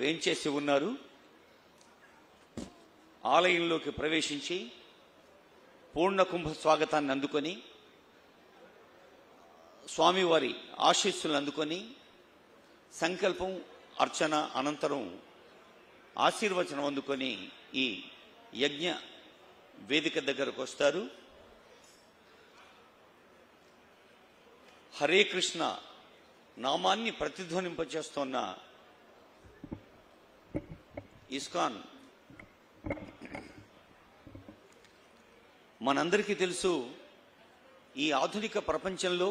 వేంచేసి ఉన్నారు. ఆలయంలోకి ప్రవేశించి పూర్ణ కుంభ స్వాగతాన్ని అందుకొని స్వామివారి ఆశీస్సులను అందుకొని సంకల్పం అర్చన అనంతరం ఆశీర్వచనం అందుకొని ఈ యజ్ఞ వేదిక దగ్గరకు వస్తారు. హరే కృష్ణ నామాన్ని ప్రతిధ్వనింపచేస్తున్న ఇస్కాన్ మనందరికీ తెలుసు, ఈ ఆధునిక ప్రపంచంలో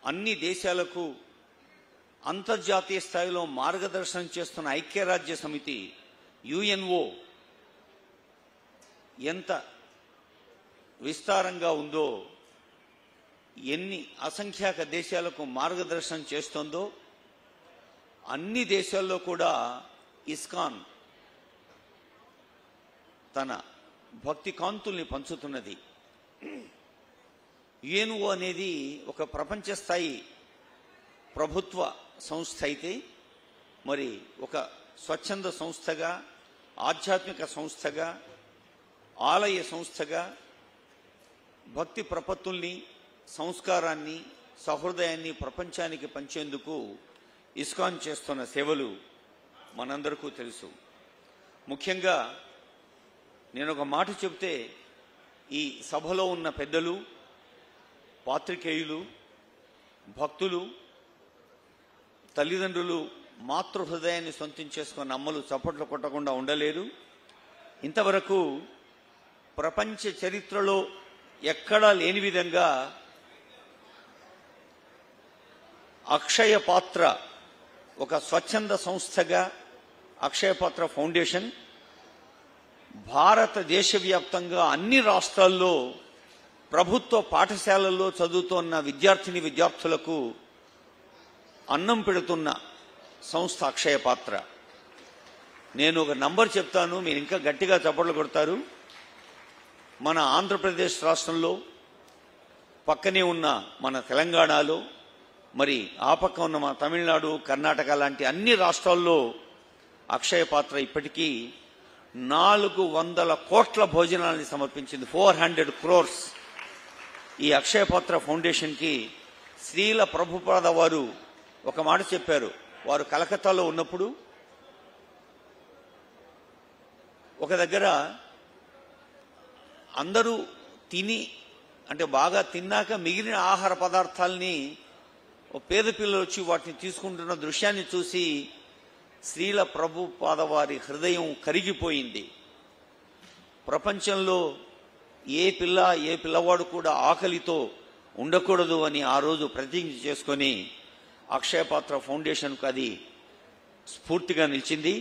అన్ని దేశాలకు అంతర్జాతీయ స్థాయిలో మార్గదర్శనం చేస్తున్న ఐక్యరాజ్య సమితి యుఎన్ఓ ఎంత విస్తారంగా ఉందో, ఎన్ని అసంఖ్యాక దేశాలకు మార్గదర్శనం చేస్తుందో, అన్ని దేశాల్లో కూడా ఇస్కాన్ తన భక్తి కాంతుల్ని పంచుతున్నది. యుఎన్ఓ అనేది ఒక ప్రపంచ స్థాయి ప్రభుత్వ సంస్థ అయితే, మరి ఒక స్వచ్ఛంద సంస్థగా, ఆధ్యాత్మిక సంస్థగా, ఆలయ సంస్థగా భక్తి ప్రపత్తుల్ని, సంస్కారాన్ని, సహృదయాన్ని ప్రపంచానికి పంచేందుకు ఇస్కాన్ చేస్తున్న సేవలు మనందరికీ తెలుసు. ముఖ్యంగా నేను ఒక మాట చెబితే, ఈ సభలో ఉన్న పెద్దలు, పాత్రికేయులు, భక్తులు, తల్లిదండ్రులు మాతృ హృదయాన్ని సొంతం చేసుకున్న అమ్మలు చప్పట్లు కొట్టకుండా ఉండలేరు. ఇంతవరకు ప్రపంచ చరిత్రలో ఎక్కడా లేని విధంగా అక్షయ పాత్ర ఒక స్వచ్ఛంద సంస్థగా అక్షయ పాత్ర ఫౌండేషన్ భారతదేశ వ్యాప్తంగా అన్ని రాష్ట్రాల్లో ప్రభుత్వ పాఠశాలల్లో చదువుతున్న విద్యార్థిని విద్యార్థులకు అన్నం పెడుతున్న సంస్థ అక్షయ పాత్ర. నేను ఒక నంబర్ చెప్తాను, మీరు ఇంకా గట్టిగా చప్పట్లు కొడతారు. మన ఆంధ్రప్రదేశ్ రాష్ట్రంలో, పక్కనే ఉన్న మన తెలంగాణలో, మరి ఆ పక్క ఉన్న మన తమిళనాడు, కర్ణాటక లాంటి అన్ని రాష్ట్రాల్లో అక్షయ పాత్ర ఇప్పటికీ 400 కోట్ల భోజనాలని సమర్పించింది. 400 crores. ఈ అక్షయ పాత్ర ఫౌండేషన్కి శ్రీల ప్రభుపాద వారు ఒక మాట చెప్పారు. వారు కలకత్తాలో ఉన్నప్పుడు ఒక దగ్గర అందరూ తిని, అంటే బాగా తిన్నాక మిగిలిన ఆహార పదార్థాలని పేద పిల్లలు వచ్చి వాటిని తీసుకుంటున్న దృశ్యాన్ని చూసి శ్రీల ప్రభుపాద వారి హృదయం కరిగిపోయింది. ప్రపంచంలో ఏ పిల్లవాడు కూడా ఆకలితో ఉండకూడదు అని ఆ రోజు ప్రతిజ్ఞ చేసుకొని అక్షయ పాత్ర ఫౌండేషన్కు అది స్ఫూర్తిగా నిలిచింది.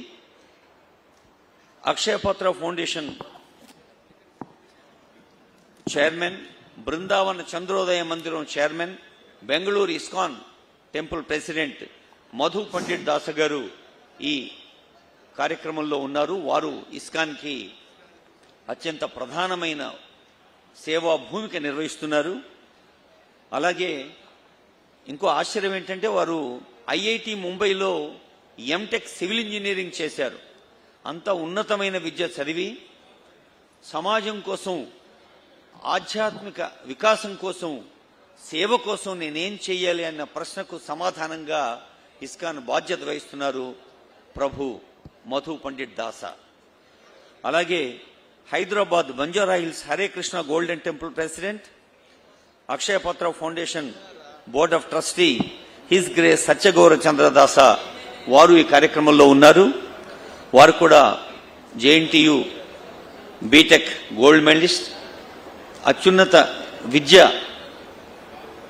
అక్షయ Patra foundation chairman, Brindavana Chandrodaya Mandiram chairman, Bengaluru ISKCON temple president Madhu Pandit దాస గారు ఈ కార్యక్రమంలో ఉన్నారు. వారు ఇస్కాన్కి అత్యంత ప్రధానమైన సేవా భూమిక నిర్వహిస్తున్నారు. అలాగే ఇంకో ఆశ్చర్యం ఏంటంటే, వారు ఐఐటి ముంబైలో ఎంటెక్ సివిల్ ఇంజనీరింగ్ చేశారు. అంత ఉన్నతమైన విద్య చదివి సమాజం కోసం, ఆధ్యాత్మిక వికాసం కోసం, సేవ కోసం నేనేం చెయ్యాలి అన్న ప్రశ్నకు సమాధానంగా ఇస్కాన్ బాధ్యత వహిస్తున్నారు ప్రభు మధు పండిట్ దాస. అలాగే Hyderabad Banjara hills Hare Krishna golden temple president, Akshaya Patra foundation board of trustee his grace Satyagaura Chandradasa వారు ఈ కార్యక్రమంలో ఉన్నారు. వారు కూడా జేఎన్టీయు బీటెక్ గోల్డ్ మెడలిస్ట్. అత్యున్నత విద్య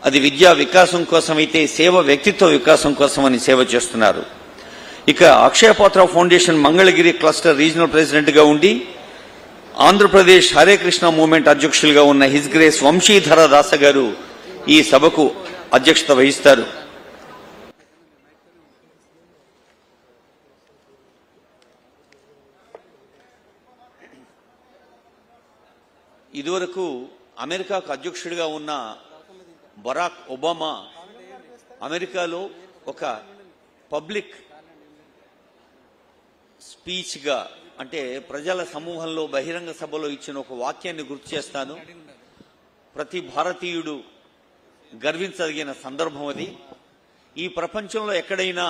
అది విద్యా వికాసం కోసం అయితే, సేవ వ్యక్తిత్వ వికాసం కోసం అని సేవ చేస్తున్నారు. ఇక అక్షయ Patra foundation Mangalagiri cluster regional ప్రెసిడెంట్గా ఉండి ఆంధ్రప్రదేశ్ హరే కృష్ణ మూవ్మెంట్ అధ్యక్షులుగా ఉన్న హిస్ గ్రేస్ వంశీధర దాస గారు ఈ సభకు అధ్యక్షత వహిస్తారు. ఇదివరకు అమెరికాకు అధ్యక్షుడిగా ఉన్న బరాక్ ఒబామా అమెరికాలో ఒక పబ్లిక్ స్పీచ్గా అంటే ప్రజల సమూహంలో బహిరంగ సభలో ఇచ్చిన ఒక వాక్యాన్ని గుర్తు చేస్తాను. ప్రతి భారతీయుడు గర్వించదగిన సందర్భం అది. ఈ ప్రపంచంలో ఎక్కడైనా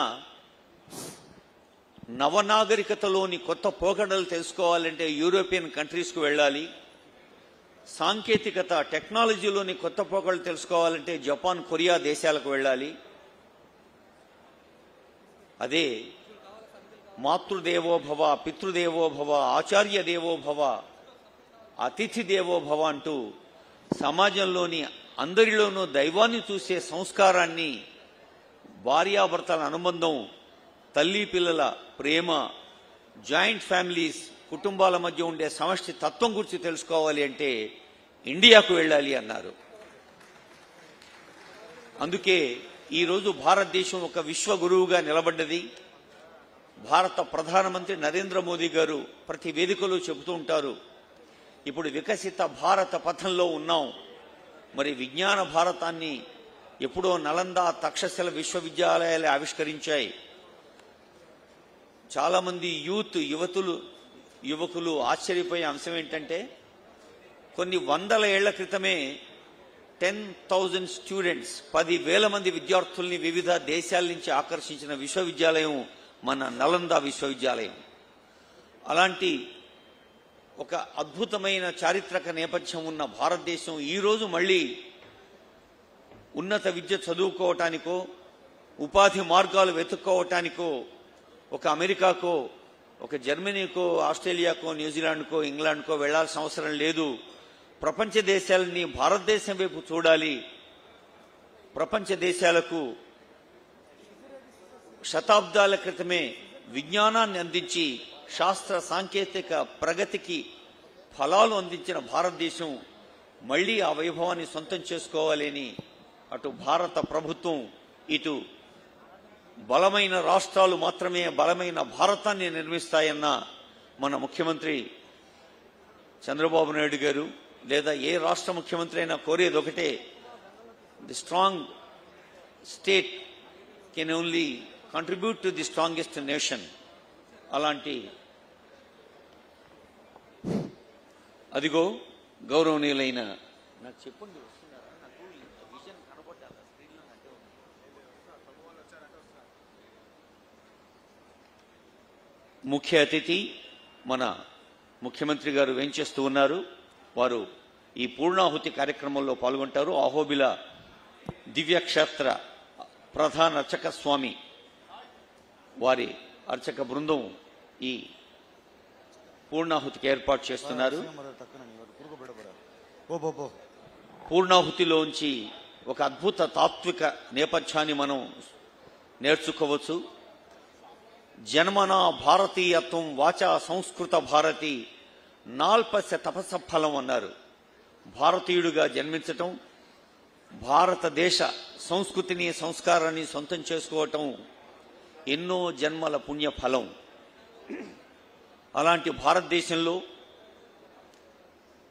నవనాగరికతలోని కొత్త పోకడలు తెలుసుకోవాలంటే యూరోపియన్ కంట్రీస్కు వెళ్ళాలి. సాంకేతికత టెక్నాలజీలోని కొత్త పోకడలు తెలుసుకోవాలంటే జపాన్, కొరియా దేశాలకు వెళ్ళాలి. అదే మాతృదేవోభవ, పితృదేవోభవ, ఆచార్య దేవోభవ, అతిథి దేవోభవ అంటూ సమాజంలోని అందరిలోనూ దైవాన్ని చూసే సంస్కారాన్ని, భార్యాభర్తల అనుబంధం, తల్లి పిల్లల ప్రేమ, జాయింట్ ఫ్యామిలీస్, కుటుంబాల మధ్య ఉండే సమష్టి తత్వం గురించి తెలుసుకోవాలి అంటే ఇండియాకు వెళ్ళాలి అన్నారు. అందుకే ఈరోజు భారతదేశం ఒక విశ్వ గురువుగా నిలబడ్డది. భారత ప్రధానమంత్రి నరేంద్ర మోదీ గారు ప్రతి వేదికలో చెబుతూ ఉంటారు, ఇప్పుడు వికసిత భారత పథంలో ఉన్నాం. మరి విజ్ఞాన భారతాన్ని ఎప్పుడో నలంద, తక్షశిల విశ్వవిద్యాలయాలు ఆవిష్కరించాయి. చాలా మంది యువకులు ఆశ్చర్యపోయే అంశం ఏంటంటే కొన్ని వందల ఏళ్ల క్రితమే 10,000 స్టూడెంట్స్, 10,000 మంది విద్యార్థుల్ని వివిధ దేశాల నుంచి ఆకర్షించిన విశ్వవిద్యాలయం మన నలంద విశ్వవిద్యాలయం. అలాంటి ఒక అద్భుతమైన చారిత్రక నేపథ్యం ఉన్న భారతదేశం ఈరోజు మళ్ళీ ఉన్నత విద్య చదువుకోవటానికో, ఉపాధి మార్గాలు వెతుక్కోవటానికో ఒక అమెరికాకో, ఒక జర్మనీకో, ఆస్ట్రేలియాకో, న్యూజిలాండ్కో, ఇంగ్లాండ్కో వెళ్లాల్సిన అవసరం లేదు. ప్రపంచ దేశాలని భారతదేశం వైపు చూడాలి. ప్రపంచ దేశాలకు శతాబ్దాల క్రితమే విజ్ఞానాన్ని అందించి శాస్త్ర సాంకేతిక ప్రగతికి ఫలాలు అందించిన భారతదేశం మళ్లీ ఆ వైభవాన్ని సొంతం చేసుకోవాలని అటు భారత ప్రభుత్వం, ఇటు బలమైన రాష్ట్రాలు మాత్రమే బలమైన భారతాన్ని నిర్మిస్తాయన్న మన ముఖ్యమంత్రి చంద్రబాబు నాయుడు గారు, లేదా ఏ రాష్ట్ర ముఖ్యమంత్రి అయినా కోరేది ఒకటే, the strong state can only contribute to the strongest nation. అలాంటి అదిగో గౌరవనీయులైన నాకు చెప్పండి ముఖ్య అతిథి మన ముఖ్యమంత్రి గారు వేంచేస్తూ ఉన్నారు. వారు ఈ పూర్ణాహుతి కార్యక్రమంలో పాల్గొంటారు. అహోబిల దివ్యక్షేత్ర ప్రధాన అర్చక స్వామి వారి అర్చక బృందం ఈ పూర్ణాహుతికి ఏర్పాటు చేస్తున్నారు. పూర్ణాహుతిలోంచి ఒక అద్భుత తాత్విక నేపథ్యాన్ని మనం నేర్చుకోవచ్చు. జన్మనా భారతీయత్వం వాచా సంస్కృత భారతి నాల్పస్య తపస ఫలం అన్నారు. భారతీయుడిగా జన్మించటం, భారతదేశ సంస్కృతిని, సంస్కారాన్ని సొంతం చేసుకోవటం ఎన్నో జన్మల పుణ్య ఫలం. అలాంటి భారతదేశంలో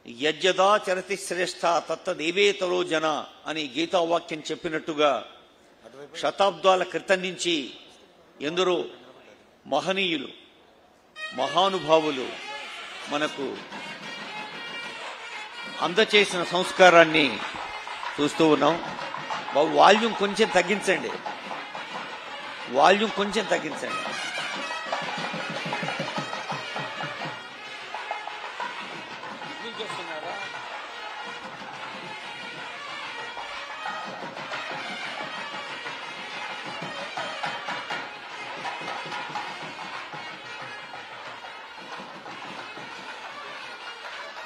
యజ్జదా చరతి శ్రేష్ఠ తత్తదేవేతలో జన అని గీతావాక్యం చెప్పినట్టుగా శతాబ్దాల క్రితం నుంచి ఎందరో మహనీయులు, మహానుభావులు మనకు అందచేసిన సంస్కారాన్ని చూస్తూ ఉన్నాం. బాబు వాల్యూమ్ కొంచెం తగ్గించండి, వాల్యూమ్ కొంచెం తగ్గించండి.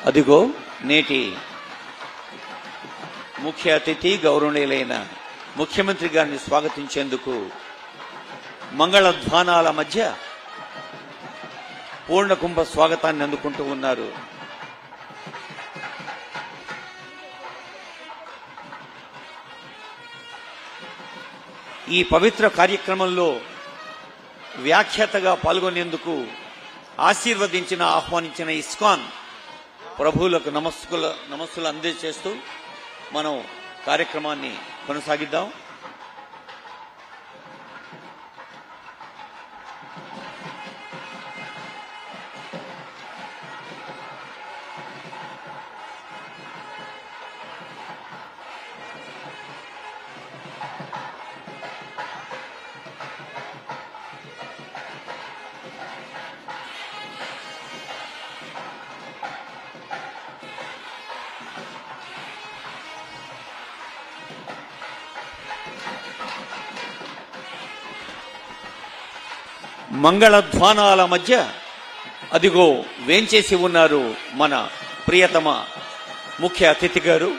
అదిగో నేటి ముఖ్య అతిథి గౌరవనీయులైన ముఖ్యమంత్రి గారిని స్వాగతించేందుకు మంగళధ్వానాల మధ్య పూర్ణకుంభ స్వాగతాన్ని అందుకుంటూ ఉన్నారు. ఈ పవిత్ర కార్యక్రమంలో వ్యాఖ్యాతగా పాల్గొనేందుకు ఆశీర్వదించిన, ఆహ్వానించిన ఇస్కాన్ ప్రభువులకు నమస్సులు అందజేస్తూ మనం కార్యక్రమాన్ని కొనసాగిద్దాం. మంగళధ్వానాల మధ్య అదిగో వేంచేసి ఉన్నారు మన ప్రియతమ ముఖ్య అతిథి గారు.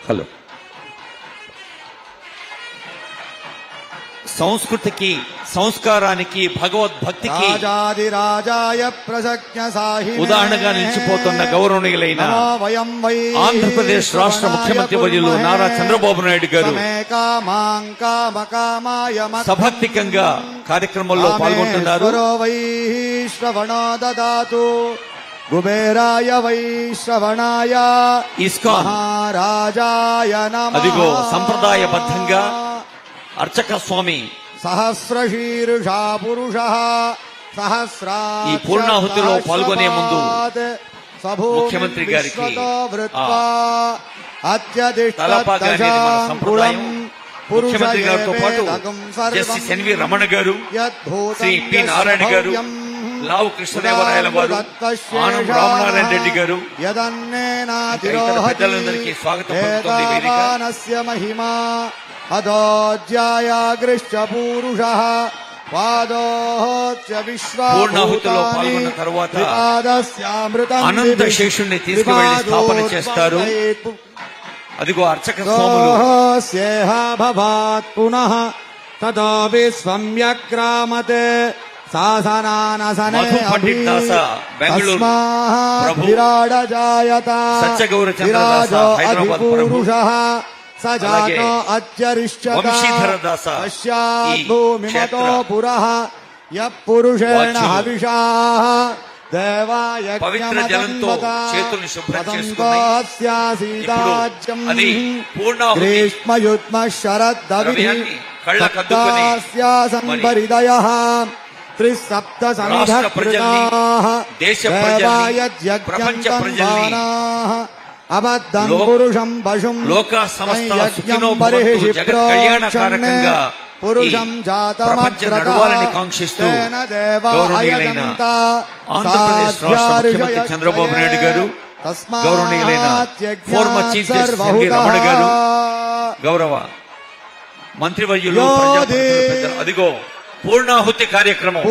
హలో. సంస్కృతికి, సంస్కారానికి, భగవద్భక్తికి ఉదాహరణగా నిలిచిపోతున్న గౌరవనీయులైన ఆంధ్రప్రదేశ్ రాష్ట్ర ముఖ్యమంత్రి వర్యులు నారా చంద్రబాబు నాయుడు గారు సభక్తికంగా కార్యక్రమంలో పాల్గొంటున్నారు. కుబేరాయ వైశ్రవణాయ ఇస్కాన్ అదిగో సంప్రదాయబద్ధంగా అర్చక స్వామి సహస్రశీర్ష పురుష సహస్రా ఈ పూర్ణాహుతిలో పాల్గొనే ముందు ముఖ్యమంత్రి గారికి ముఖ్యమంత్రి గారితో పాటు జస్టిస్ ఎన్వి రమణ గారు, శ్రీ పి నారాయణ గారు, లావు కృష్ణదేవరాయల వారు, ఆనం రామనారాయణ రెడ్డి గారు, పెద్దలందరికీ స్వాగతం పలుకుతోంది వేదిక. మహిమా అదోజ్యాయాగృష్ట పూరుషః పాదోచ్య పూర్ణాహుతిలో పాల్గొన్న తరువాత అనంత శేషుణ్ణి తీసుకువెళ్లి స్థాపన చేస్తారు. అదిగో అర్చక స్వాములు భవాత్ పునః తతో విస్వమ్యగ్రామతే మధు పండిట్ దాస బెంగళూరు ప్రభు, సత్యగౌర చంద్రదాస హైదరాబాద్ ప్రభు, అలాగే వంశీధర దాస పవిత్ర జలంతో చేతుల్ని శుభ్రం చేసుకుని త్రిసప్త రాష్ట్ర ప్రజల్ని, దేశ ప్రజల్ని, ప్రపంచ ప్రజల్ని, అబద్ధం పురుషం పశుం లోక సమస్త సుఖినో భవంతు జగత్ కళ్యాణకారకంగా పురుషం ప్రపంచ నడవాలని కాంక్షిస్తూ గౌరవనీయులైన ఆంధ్రప్రదేశ్ రాష్ట్ర ముఖ్యమంత్రి చంద్రబాబు నాయుడు గారు, గౌరవనీయులైన former chief justice N V Ramana garu, గౌరవ మంత్రివర్యులు, ప్రజాప్రతినిధులు, అదిగో పూర్ణాహుతి కార్యక్రమం.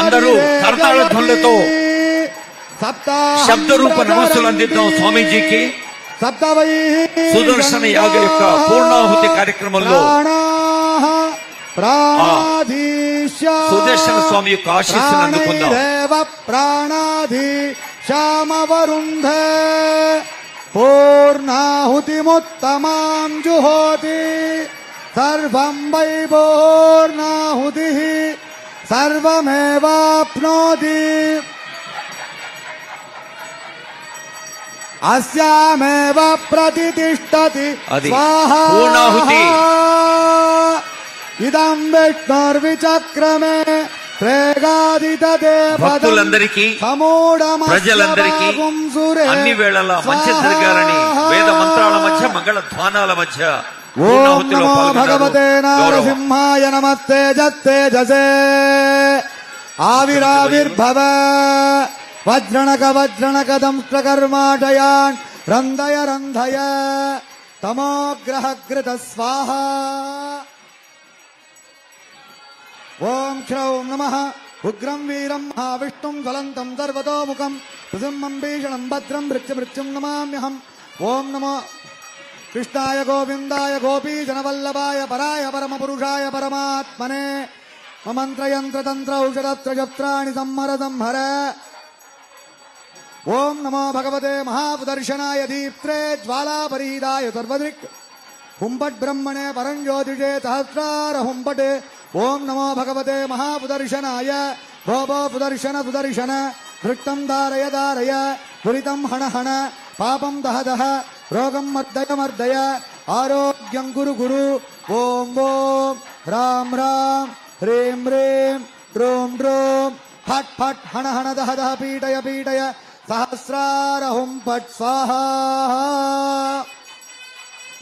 అందరూ కర్తాళ ధ్వనులతో శబ్ద రూప నమస్సులు అందిద్దాం స్వామీజీకి. సుదర్శన యాగ యొక్క పూర్ణాహుతి కార్యక్రమంలో సుదర్శన స్వామి యొక్క ఆశీస్సును అందుకుందాం. శ్యామవరుంధే పూర్ణాహుతిముత్తమాం జుహోతి సర్వం వై పూర్ణాహుతిః సర్వమేవాప్నోతి అస్యామేవ ప్రతిష్ఠతి స్వాహా. పూర్ణాహుతి ఇదం విష్ణుర్విచక్రమే భక్తులందరికీ, ప్రజలందరికీ అన్ని వేళలా మంచి జరగాలని వేద మంత్రాల మధ్య, మంగళ ధ్వానాల మధ్య పూర్ణాహుతిలో భగవతే నారసింహాయ నమస్తే జత్తేజసే ఆవిరావిర్భవ వజ్రణక వజ్రణక దంష్ట్రకర్మాటయాన్ రంధయ రంధయ తమోగ్రహగృత స్వాహా. ఓం క్షౌం నమః ఉగ్రం వీరం మహావిష్ణుం జ్వలంతం సర్వతోముఖం నృసింహం భీషణం భద్రం మృత్యుమృత్యుం నమామ్యహం. ఓం నమో కృష్ణాయ గోవిందాయ గోపీజనవల్లభాయ పరాయ పరమపురుషాయ పరమాత్మనే మంత్రయంత్రతంత్ర ఔషధత్రజప్త్రాణి సంహర సంహర. ఓం నమో భగవతే మహాపుదర్శనాయ దీప్త్రే జ్వాలాపరీదాయ సర్వదృక్ హుంపట్ బ్రహ్మణే పరంజ్యోతిషే సహస్రార హుంపటే. ఓం నమో భగవతే మహాపుదర్శనాయ భోభో పుదర్శన సుదర్శన దృక్తం ధారయ ధారయ దురితం హణ హణ పాపం దహ దహ రోగం మర్దయ మర్దయ ఆరోగ్యం గురు గురు. ఓం ఓం రాం రాం హ్రీం హ్రీం డ్రూం డ్రూం ఫట్ ఫట్ హణ హణ దహ దహ పీటయ పీటయ సహస్రార హుంపట్ స్వాహా.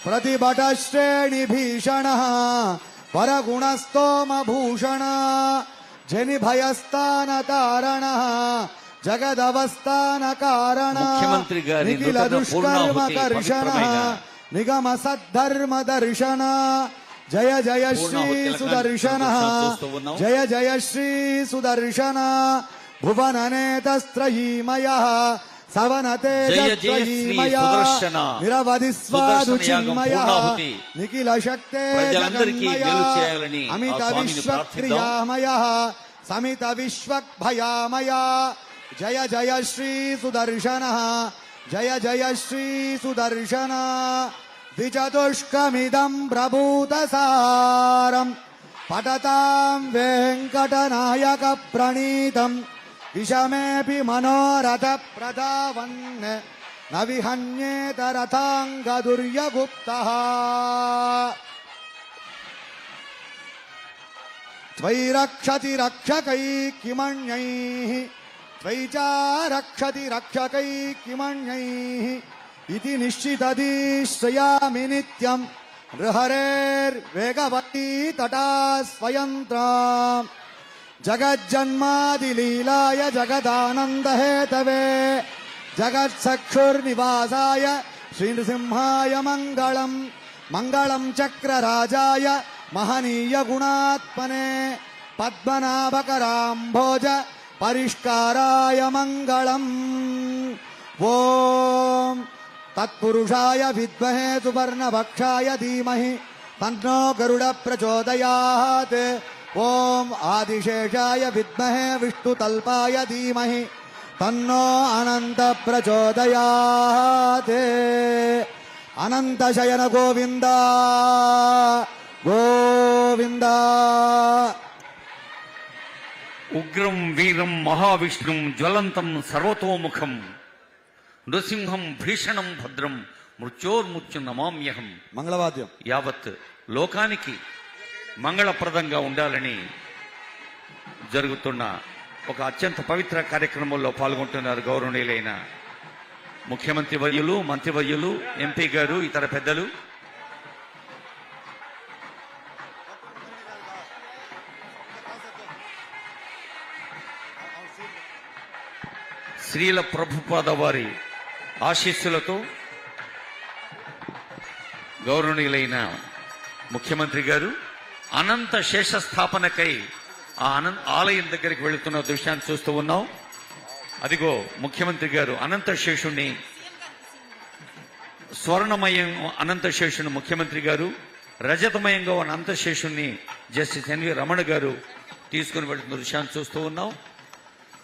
ప్రతిభట శ్రేణి భీషణ వరగుణస్తోమభూషణ జనిభయస్థాన తారణ జగదవస్థాన కారణ ముఖ్యమంత్రి గారి నిఖిల దుష్కర్మ కర్షణ నిగమ సద్ధర్మ దర్శన జయ జయ శ్రీ సుదర్శన జయ జయ శ్రీ సుదర్శన భువన నేతస్త్రయీమయ సవన తేజస్త్రయీమయ నిరవధి స్వాదుచిన్మయ నిఖిల శక్తే జగన్మయ అమిత విశ్వక్రియామయ సమిత విశ్వభయామయ జయ జయ శ్రీ సుదర్శన జయ జయ శ్రీ సుదర్శన ద్విచతుష్కమిదం ప్రభూతసారం పఠతాం వెంకటనాయక ప్రణీతం విషమేపి మనోరథ ప్రధావన్ న విహన్యేత రథాంగ దుర్యగుప్తః త్వయి రక్షతి రక్షకై కిమణ్యైః త్వయి చ రక్షతి రక్షకై కిమణ్యైః ఇతి నిశ్చితదీశ్రయామి నిత్యం నృహరేర్వేగవతీ తటా స్వయంత్రాం జగజ్జన్మాదిలీలాయ జగదానందహేతవే జగత్సక్షుర్నివాసాయ శ్రీనృసింహాయ మంగళం మంగళం చక్రరాజాయ మహనీయ గుణాత్మనే పద్మనాభకరాంభోజ పరిష్కారాయ మంగళం ఓం తత్పురుషాయ విద్మహే సువర్ణభక్షాయ ధీమహి తన్నో గరుడ ప్రచోదయాత్ ఓం ఆదిశేషాయ విద్మహే విష్ణుతల్పాయ ధీమహి తన్నో అనంత ప్రచోదయాత్ అనంతశయన గోవింద గోవింద ఉగ్రం వీరం మహావిష్ణుం జ్వలంతం సర్వతోముఖం నృసింహం భీషణం భద్రం మృత్యోర్మృత్యు నమామ్యహం. మంగళవాద్యం యావత్ లోకానికి మంగళప్రదంగా ఉండాలని జరుగుతున్న ఒక అత్యంత పవిత్ర కార్యక్రమంలో పాల్గొంటున్నారు గౌరవనీయులైన ముఖ్యమంత్రి వర్యులు, మంత్రివర్యులు, ఎంపీ గారు, ఇతర పెద్దలు. శ్రీల ప్రభుపాద వారి ఆశీస్సులతో గౌరవనీయులైన ముఖ్యమంత్రి గారు అనంత శేష స్థాపనకై ఆ ఆలయం దగ్గరికి వెళుతున్న దృశ్యాన్ని చూస్తూ ఉన్నాం. అదిగో ముఖ్యమంత్రి గారు అనంత శేషుణ్ణి, స్వర్ణమయం అనంత శేషుని ముఖ్యమంత్రి గారు, రజతమయంగా ఉన్న అనంత శేషుణ్ణి జస్టిస్ ఎన్వి రమణ గారు తీసుకుని వెళుతున్న దృశ్యాన్ని చూస్తూ ఉన్నాం.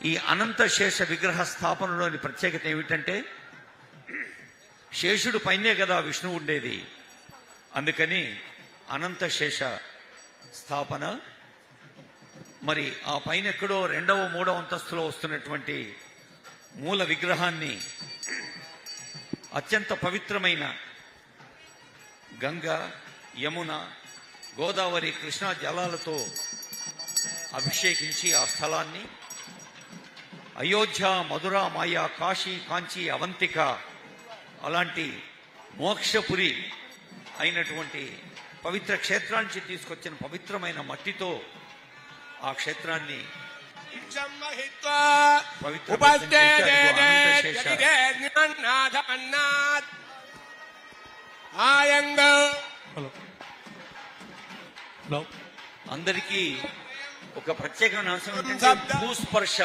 ఈ అనంత శేష విగ్రహ స్థాపనలోని ప్రత్యేకత ఏమిటంటే, శేషుడు పైనే కదా విష్ణువు ఉండేది, అందుకని అనంత శేష స్థాపన. మరి ఆ పైన ఎక్కడో 2వ 3వ అంతస్తులో వస్తున్నటువంటి మూల విగ్రహాన్ని అత్యంత పవిత్రమైన గంగా, యమున, గోదావరి, కృష్ణా జలాలతో అభిషేకించి ఆ స్థలాన్ని అయోధ్య, మధుర, మాయా, కాశీ, కాంచి, అవంతిక అలాంటి మోక్షపురి అయినటువంటి పవిత్ర క్షేత్రానికి తీసుకొచ్చిన పవిత్రమైన మట్టితో ఆ క్షేత్రాన్ని అందరికీ ఒక ప్రత్యేకమైన అంశం ఏంటంటే భూస్పర్శ.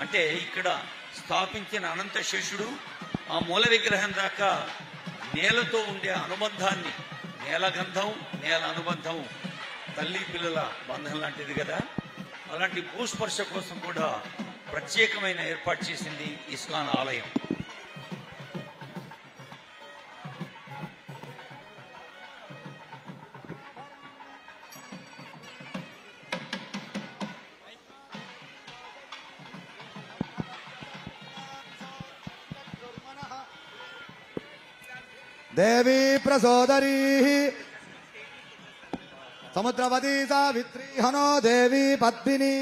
అంటే ఇక్కడ స్థాపించిన అనంత శేషుడు ఆ మూల విగ్రహం దాకా నేలతో ఉండే అనుబంధాన్ని, నేల గంధం, నేల అనుబంధం తల్లి పిల్లల బంధం లాంటిది కదా, అలాంటి భూస్పర్శ కోసం కూడా ప్రత్యేకమైన ఏర్పాటు చేసింది ఇస్కాన్ ఆలయం. దేవీ ప్రసోదరీ సముద్రవతీ సావిత్రీ హనో దేవీ పద్మినీ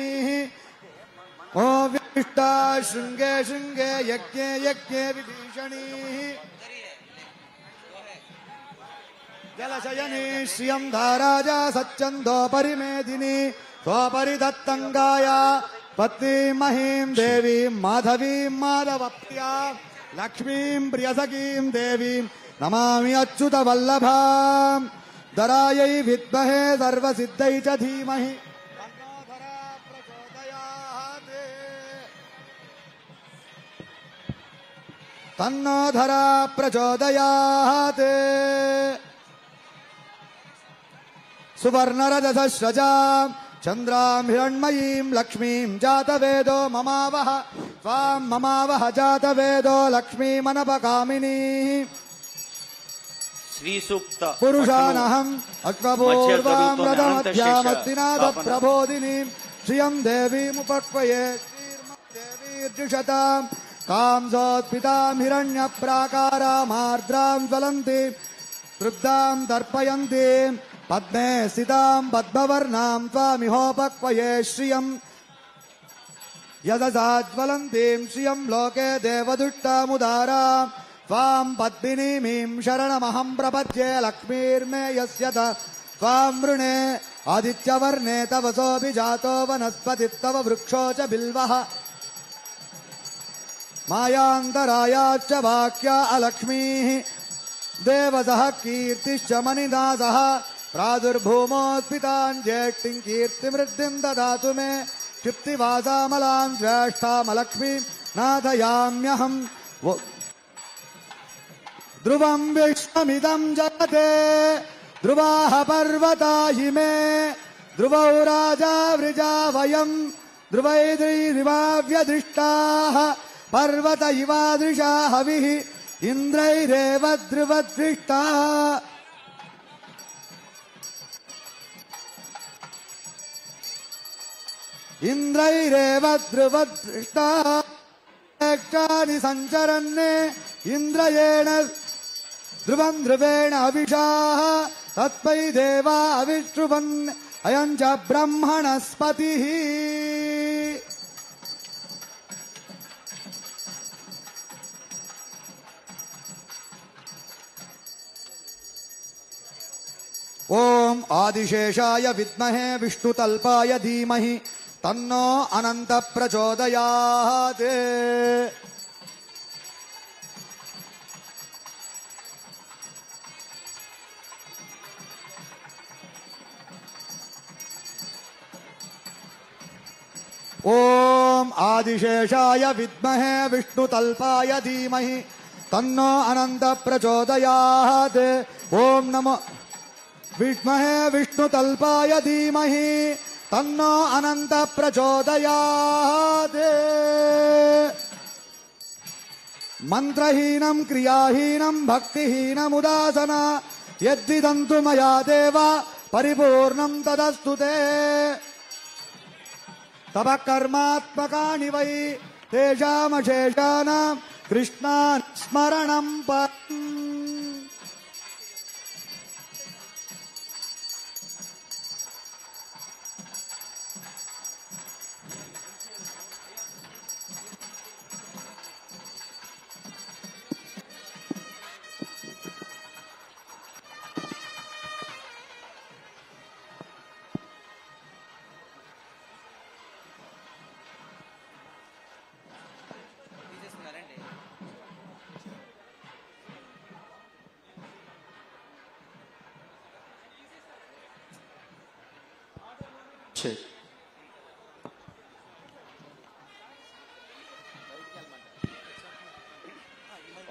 ఓ విష్ట శృంగే శృంగే యజ్ఞే యజ్ఞే విభీషణీ జలశయనీ శ్రియం ధారాజా సచ్చందో పరిమేదిని స్వపరి దత్తంగాయ పత్నీం మహీం దేవీం మాధవీం మాధవప్రియా లక్ష్మీం ప్రియసఖీం దేవీం నమామి అచ్యుత వల్లభాం దరాయై విద్మహే సర్వసిద్ధై చ ధీమహి తన్నో ధరా ప్రచోదయాత్ సువర్ణరజసస్రజాం చంద్రాం హిరణ్మయీం లక్ష్మీం జాతవేదో మమావహ త్వాం మమావహ జాతవేదో లక్ష్మీమనపకామినీ శ్రీ సూక్త పురుషానహం అశ్వపూర్వాం రథమధ్యామస్తినాథ ప్రబోధినీం శ్రియం దేవీముపక్వయే శ్రీర్దేవీర్జుషతాం కాంసోత్పితాం హిరణ్య ప్రాకారామార్ద్రాం జ్వలంతీం తృప్తాం తర్పయంతీం పద్మే స్థితాం పద్మవర్ణాం త్వామిహోపక్వయే శ్రియం యదసాజ్వలంతీం శ్రియం లోకే దేవదుష్టాముదారాం త్వాం పద్మినీమీం శరణమహం ప్రపద్యే లక్ష్మీర్మే యస్య త్వాం వృణే ఆదిత్యవర్ణే తవసోऽपि జాతో వనస్పతిస్తవ వృక్షో చ బిల్వః మాయాంతరాయాచ్చ వాక్యా అలక్ష్మీః దేవసః కీర్తిశ్చ మణిదాసః ప్రాదుర్భూమోత్పితాం జ్యేష్ఠిం కీర్తిమృద్ధిం దదాతు మే క్షిప్తివాసామలాం జ్యేష్ఠామలక్ష్మీం నాథయామ్యహం ధ్రువం విశ్వమిదం జగతే ధ్రువాః పర్వతా ఇమే ధ్రువౌ రాజా వృజా వయం ధ్రువైర్దివావ్యదృష్టాః పర్వత ఇవాదృశా హవిః ఇంద్రైరేవ ధ్రువదృష్టాః ఇంద్రైరేవ ధ్రువదృష్టాః క్షాని సంచరన్నే ఇంద్రయేణ ధ్రువం ధ్రువేణ అవిషాః తత్పై దేవా అవిష్ఠువన్ అయం చ బ్రహ్మణస్పతిః ఓం ఆదిశేషాయ విద్మహే విష్ణుతల్పాయ ధీమహి తన్నో అనంత ప్రచోదయాత్ ఓం ఆదిశేషాయ విద్మహే విష్ణుతల్పాయ ధీమహి తన్నో అనంత ప్రచోదయాత్ ఓం నమో విద్మహే విష్ణుతల్పాయ ధీమహి తన్నో అనంత ప్రచోదయాత్ మంత్రహీనం క్రియాహీనం భక్తిహీనముదాసన యద్విదంతు మయా దేవ పరిపూర్ణం తదస్తు తే తవ కర్మాత్మకాని వై తేషామశేషానాం కృష్ణా స్మరణం పరం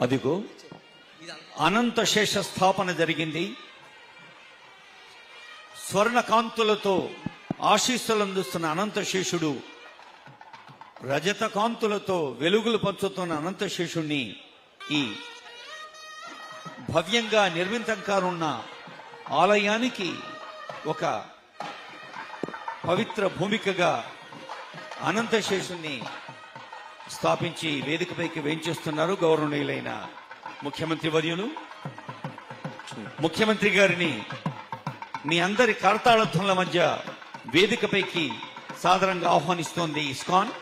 అదిగో అనంత శేష స్థాపన జరిగింది. స్వర్ణ కాంతులతో ఆశీస్సులందిస్తున్న అనంత శేషుడు, రజత కాంతులతో వెలుగులు పంచుతున్న అనంత శేషుణ్ణి ఈ భవ్యంగా నిర్మితంకానున్న ఆలయానికి ఒక పవిత్ర భూమికగా అనంత శేషుణ్ణి స్థాపించి వేదికపైకి వేంచేస్తున్నారు గౌరవనీయులైన ముఖ్యమంత్రి వర్యులు. ముఖ్యమంత్రి గారిని మీ అందరి కరతాళధ్వనుల మధ్య వేదికపైకి సాదరంగా ఆహ్వానిస్తోంది ఇస్కాన్.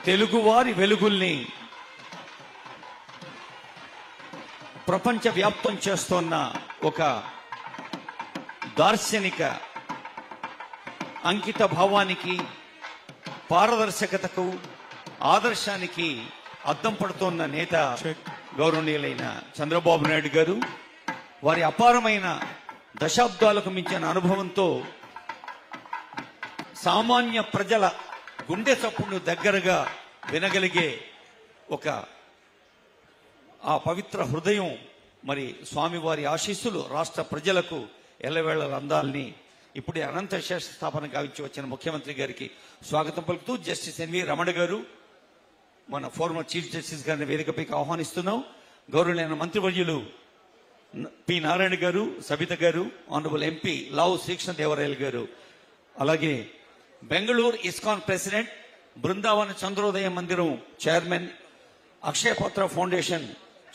తెలుగువారి వెలుగుల్ని ప్రపంచ వ్యాప్తం చేస్తున్న ఒక దార్శనిక అంకిత భావానికి, పారదర్శకతకు, ఆదర్శానికి అద్దం పడుతోన్న నేత గౌరవనీయులైన చంద్రబాబు నాయుడు గారు. వారి అపారమైన దశాబ్దాలకు మించిన అనుభవంతో సామాన్య ప్రజల గుండె చప్పుడును దగ్గరగా వినగలిగే ఒక ఆ పవిత్ర హృదయం, మరి స్వామివారి ఆశీస్సులు రాష్ట్ర ప్రజలకు ఎల్లవేళ అందాలని ఇప్పుడే అనంత శేష స్థాపన గావించి వచ్చిన ముఖ్యమంత్రి గారికి స్వాగతం పలుకుతూ జస్టిస్ ఎన్వి రమణ గారు, మన ఫార్మర్ చీఫ్ జస్టిస్ గారిని వేదికపైకి ఆహ్వానిస్తున్నాం. గౌరవనీయ మంత్రివర్యులు పి నారాయణ గారు, సబిత గారు, ఆనరబుల్ ఎంపీ లావు శ్రీకృష్ణదేవరాయలు గారు, అలాగే Bengaluru ISKCON president, Brindavana Chandrodaya Mandiram chairman, Akshayapatra foundation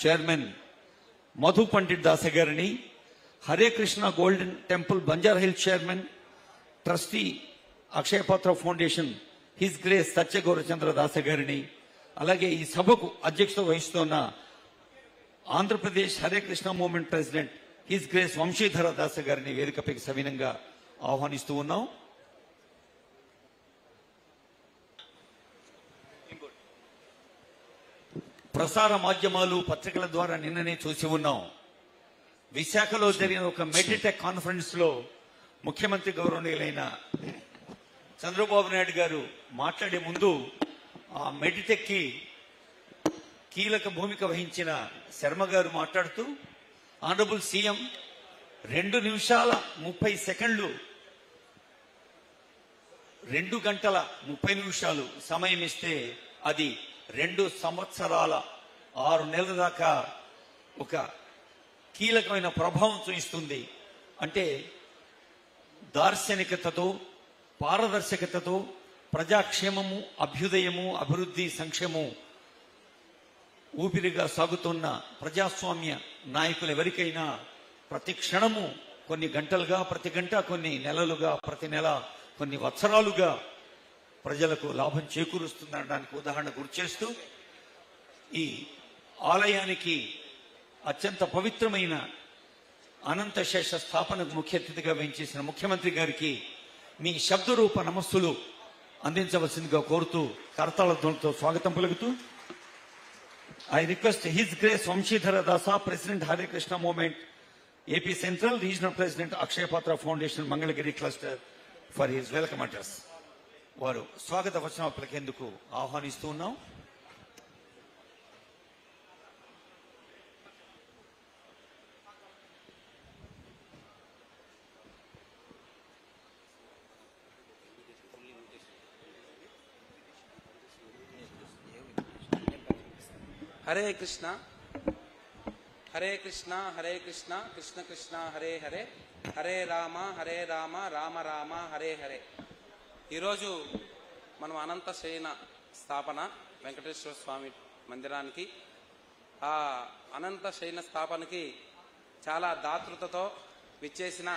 chairman Madhu Pandit Dasa గారిని, Hare Krishna golden temple Banjara hill chairman, trustee Akshayapatra foundation his grace Satyagaurachandra Dasa గారిని, అలాగే ఈ సభకు అధ్యక్షత వహిస్తున్న Andhra Pradesh Hare Krishna movement president his grace Vamshidhara Dasa గారిని వేదికపైకి సవినంగా ఆహ్వానిస్తూ ఉన్నాం. ప్రసార మాధ్యమాలు, పత్రికల ద్వారా నిన్ననే చూసి ఉన్నాం. విశాఖలో జరిగిన ఒక మెడిటెక్ కాన్ఫరెన్స్ లో ముఖ్యమంత్రి గౌరవనీయులైన చంద్రబాబు నాయుడు గారు మాట్లాడే ముందు ఆ మెడిటెక్ కి కీలక భూమిక వహించిన శర్మ గారు మాట్లాడుతూ, ఆనరబుల్ సీఎం 2 నిమిషాల 30 సెకండ్లు 2 గంటల 30 నిమిషాలు సమయం ఇస్తే అది 2 సంవత్సరాల 6 నెలల దాకా ఒక కీలకమైన ప్రభావం చూపిస్తుంది. అంటే దార్శనికతతో, పారదర్శకతతో ప్రజాక్షేమము, అభ్యుదయము, అభివృద్ధి, సంక్షేమం ఊపిరిగా సాగుతున్న ప్రజాస్వామ్య నాయకులు ఎవరికైనా ప్రతి క్షణము కొన్ని గంటలుగా, ప్రతి గంట కొన్ని నెలలుగా, ప్రతి నెల కొన్ని వత్సరాలుగా ప్రజలకు లాభం చేకూరుస్తుందనడానికి ఉదాహరణ గుర్తు చేస్తూ, ఈ ఆలయానికి అత్యంత పవిత్రమైన అనంత శేష స్థాపనకు ముఖ్య అతిథిగా వేయించేసిన ముఖ్యమంత్రి గారికి మీ శబ్దరూప నమస్సులు అందించవలసిందిగా కోరుతూ కరతాళ ధ్వనులతో స్వాగతం పలుకుతూ, I request His Grace Vamshidhara Dasa, President Hare Krishna Movement, AP Central, Regional President Akshay Patra Foundation, Mangalagiri Cluster, for his welcome address. వారు స్వాగత వచనం పలికేందుకు ఆహ్వానిస్తూ ఉన్నాం. హరే కృష్ణ హరే కృష్ణ హరే కృష్ణ కృష్ణ కృష్ణ హరే హరే హరే రామ రామ రామ హరే హరే. ఈరోజు మనం అనంత శయన స్థాపన వెంకటేశ్వర స్వామి మందిరానికి, ఆ అనంత శయన స్థాపనకి చాలా దాతృతతో విచ్చేసిన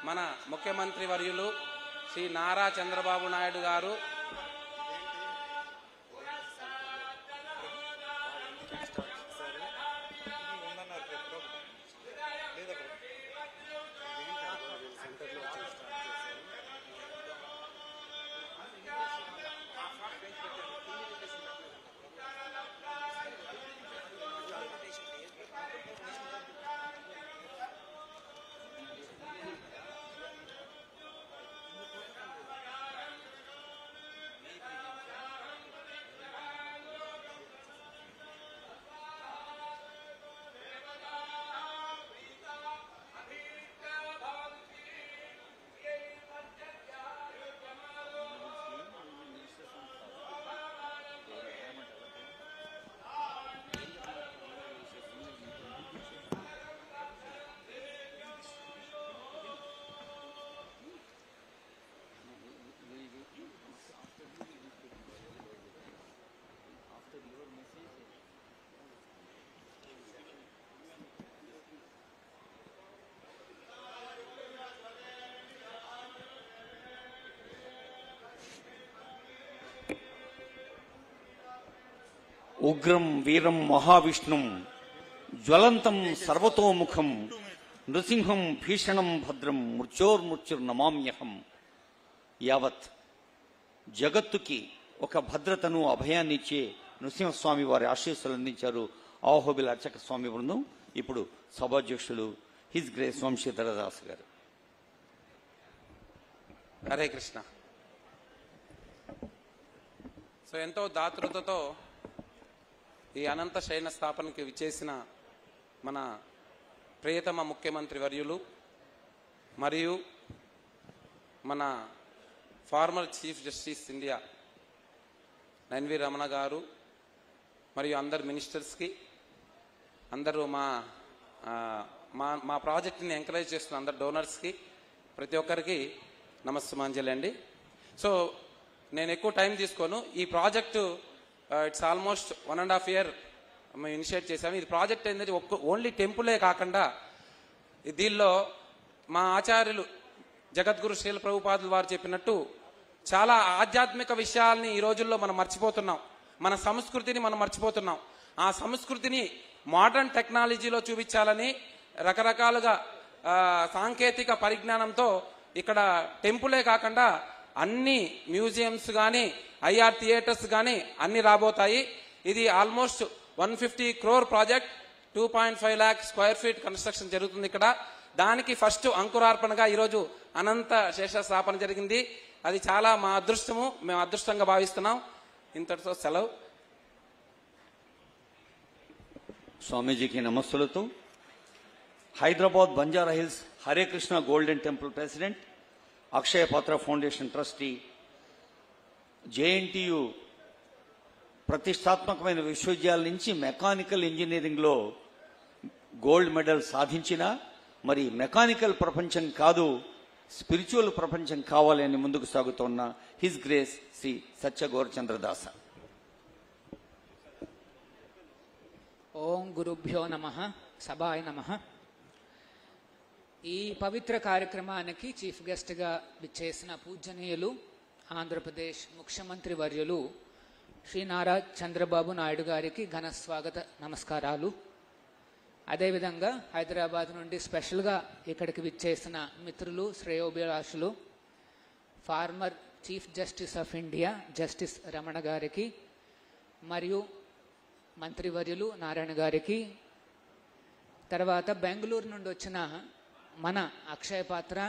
మన ముఖ్యమంత్రి వర్యులు శ్రీ నారా చంద్రబాబు నాయుడు గారు, ఉగ్రం వీరం మహావిష్ణుం జ్వలంతం సర్వతోముఖం నృసింహం భీషణం భద్రం మృత్యోర్మృత్యుర్నమామ్యహం. యావత్ జగత్తుకి ఒక భద్రతను అభయాన్ని ఇచ్చే నృసింహస్వామి వారి ఆశీస్సులు అందించారు ఆహోబిల అర్చక స్వామి బృందం. ఇప్పుడు సభాధ్యక్షులు హిజ్ గ్రేస్ వంశీధర దాస్ గారు. హరే కృష్ణ. సో ఎంతో దాతృతతో ఈ అనంత శయన స్థాపనకి విచ్చేసిన మన ప్రియతమ ముఖ్యమంత్రి వర్యులు మరియు మన former chief justice India N V Ramana garu మరియు అందరు మినిస్టర్స్కి, అందరూ మా ప్రాజెక్ట్ని ఎంకరేజ్ చేస్తున్న అందరు డోనర్స్కి, ప్రతి ఒక్కరికి నమస్సుమాంజలి అండి. సో నేను ఎక్కువ టైం తీసుకోను. ఈ ప్రాజెక్టు ఇట్స్ ఆల్మోస్ట్ 1.5 year మేము ఇనిషియేట్ చేసాము. ఇది ప్రాజెక్ట్ ఏంటంటే ఓన్లీ టెంపులే కాకుండా దీనిలో మా ఆచార్యులు జగద్గురు శ్రీల ప్రభుపాదులు వారు చెప్పినట్టు చాలా ఆధ్యాత్మిక విషయాల్ని ఈ రోజుల్లో మనం మర్చిపోతున్నాం. మన సంస్కృతిని మనం మర్చిపోతున్నాం. ఆ సంస్కృతిని మోడర్న్ టెక్నాలజీలో చూపించాలని రకరకాలుగా సాంకేతిక పరిజ్ఞానంతో ఇక్కడ టెంపులే కాకుండా అన్ని మ్యూజియంస్ కానీ ఐఆర్ థియేటర్స్ కానీ అన్ని రాబోతాయి. ఇది almost 150 crore project, 2.5 lakh square feet construction జరుగుతుంది ఇక్కడ. దానికి ఫస్ట్ అంకురార్పణగా ఈరోజు అనంత శేష స్థాపన జరిగింది. అది చాలా మా అదృష్టము, మేము అదృష్టంగా భావిస్తున్నాం. ఇంతటితో సెలవు. స్వామీజీకి నమస్సులతో Hyderabad Banjara hills Hare Krishna golden temple president, Akshaya Patra foundation trustee, JNTU ప్రతిష్టాత్మకమైన విశ్వవిద్యాలయం నుంచి మెకానికల్ ఇంజనీరింగ్లో గోల్డ్ మెడల్ సాధించిన, మరి మెకానికల్ ప్రపంచం కాదు స్పిరిచువల్ ప్రపంచం కావాలి అని ముందుకు సాగుతున్న హిజ్ గ్రేస్ శ్రీ సత్య గౌరచంద్రదాస. ఓం గురుభ్యో నమః. సభాయ నమః. ఈ పవిత్ర కార్యక్రమానికి చీఫ్ గెస్ట్గా విచ్చేసిన పూజనీయులు ఆంధ్రప్రదేశ్ ముఖ్యమంత్రి వర్యులు శ్రీ నారా చంద్రబాబు నాయుడు గారికి ఘన స్వాగత నమస్కారాలు. అదేవిధంగా హైదరాబాద్ నుండి స్పెషల్గా ఇక్కడికి విచ్చేసిన మిత్రులు, శ్రేయోభిలాషులు, former chief justice of India justice Ramana గారికి మరియు మంత్రివర్యులు నారాయణ గారికి, తర్వాత బెంగళూరు నుండి వచ్చిన మన Akshaya Patra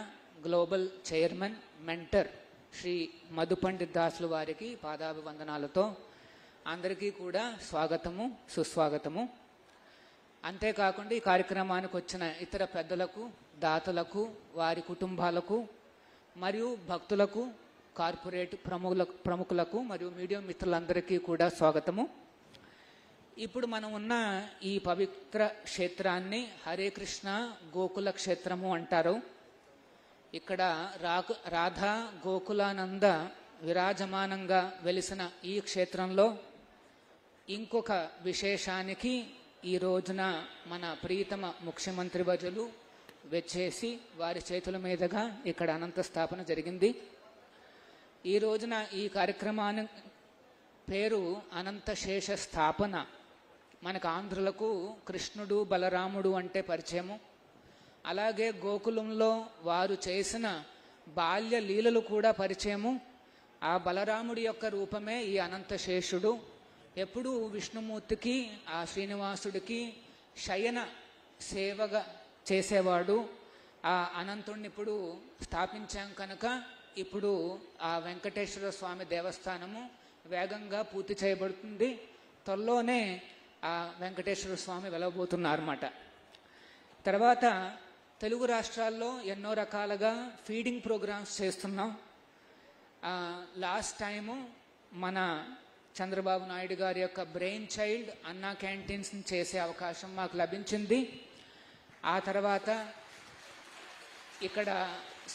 global chairman mentor Shri Madhu Pandit దాసులు వారికి పాదాభివందనాలతో అందరికీ కూడా స్వాగతము, సుస్వాగతము. అంతేకాకుండా ఈ కార్యక్రమానికి వచ్చిన ఇతర పెద్దలకు, దాతలకు, వారి కుటుంబాలకు మరియు భక్తులకు, కార్పొరేట్ ప్రముఖులకు మరియు మీడియా మిత్రులందరికీ కూడా స్వాగతము. ఇప్పుడు మనం ఉన్న ఈ పవిత్ర క్షేత్రాన్ని హరే కృష్ణ గోకుల క్షేత్రము అంటారు. ఇక్కడ రాధా గోకులానంద విరాజమానంగా వెలిసిన ఈ క్షేత్రంలో ఇంకొక విశేషానికి ఈ రోజున మన ప్రియతమ ముఖ్యమంత్రి వర్యులు వచ్చేసి వారి చేతుల మీదుగా ఇక్కడ అనంత స్థాపన జరిగింది. ఈ రోజున ఈ కార్యక్రమాన్ని పేరు అనంత శేష స్థాపన. మనకు ఆంధ్రులకు కృష్ణుడు బలరాముడు అంటే పరిచయము. అలాగే గోకులంలో వారు చేసిన బాల్య లీలలు కూడా పరిచయము. ఆ బలరాముడి యొక్క రూపమే ఈ అనంతశేషుడు. ఎప్పుడూ విష్ణుమూర్తికి, ఆ శ్రీనివాసుడికి శయన సేవగా చేసేవాడు. ఆ అనంతుడిని ఇప్పుడు స్థాపించాం కనుక ఇప్పుడు ఆ వెంకటేశ్వర స్వామి దేవస్థానము వేగంగా పూర్తి చేయబడుతుంది. త్వరలోనే ఆ వెంకటేశ్వర స్వామి వెలవబోతున్నారన్నమాట. తర్వాత తెలుగు రాష్ట్రాల్లో ఎన్నో రకాలుగా ఫీడింగ్ ప్రోగ్రామ్స్ చేస్తున్నాం. లాస్ట్ టైము మన చంద్రబాబు నాయుడు గారి యొక్క బ్రెయిన్ చైల్డ్ అన్నా క్యాంటీన్స్ చేసే అవకాశం మాకు లభించింది. ఆ తర్వాత ఇక్కడ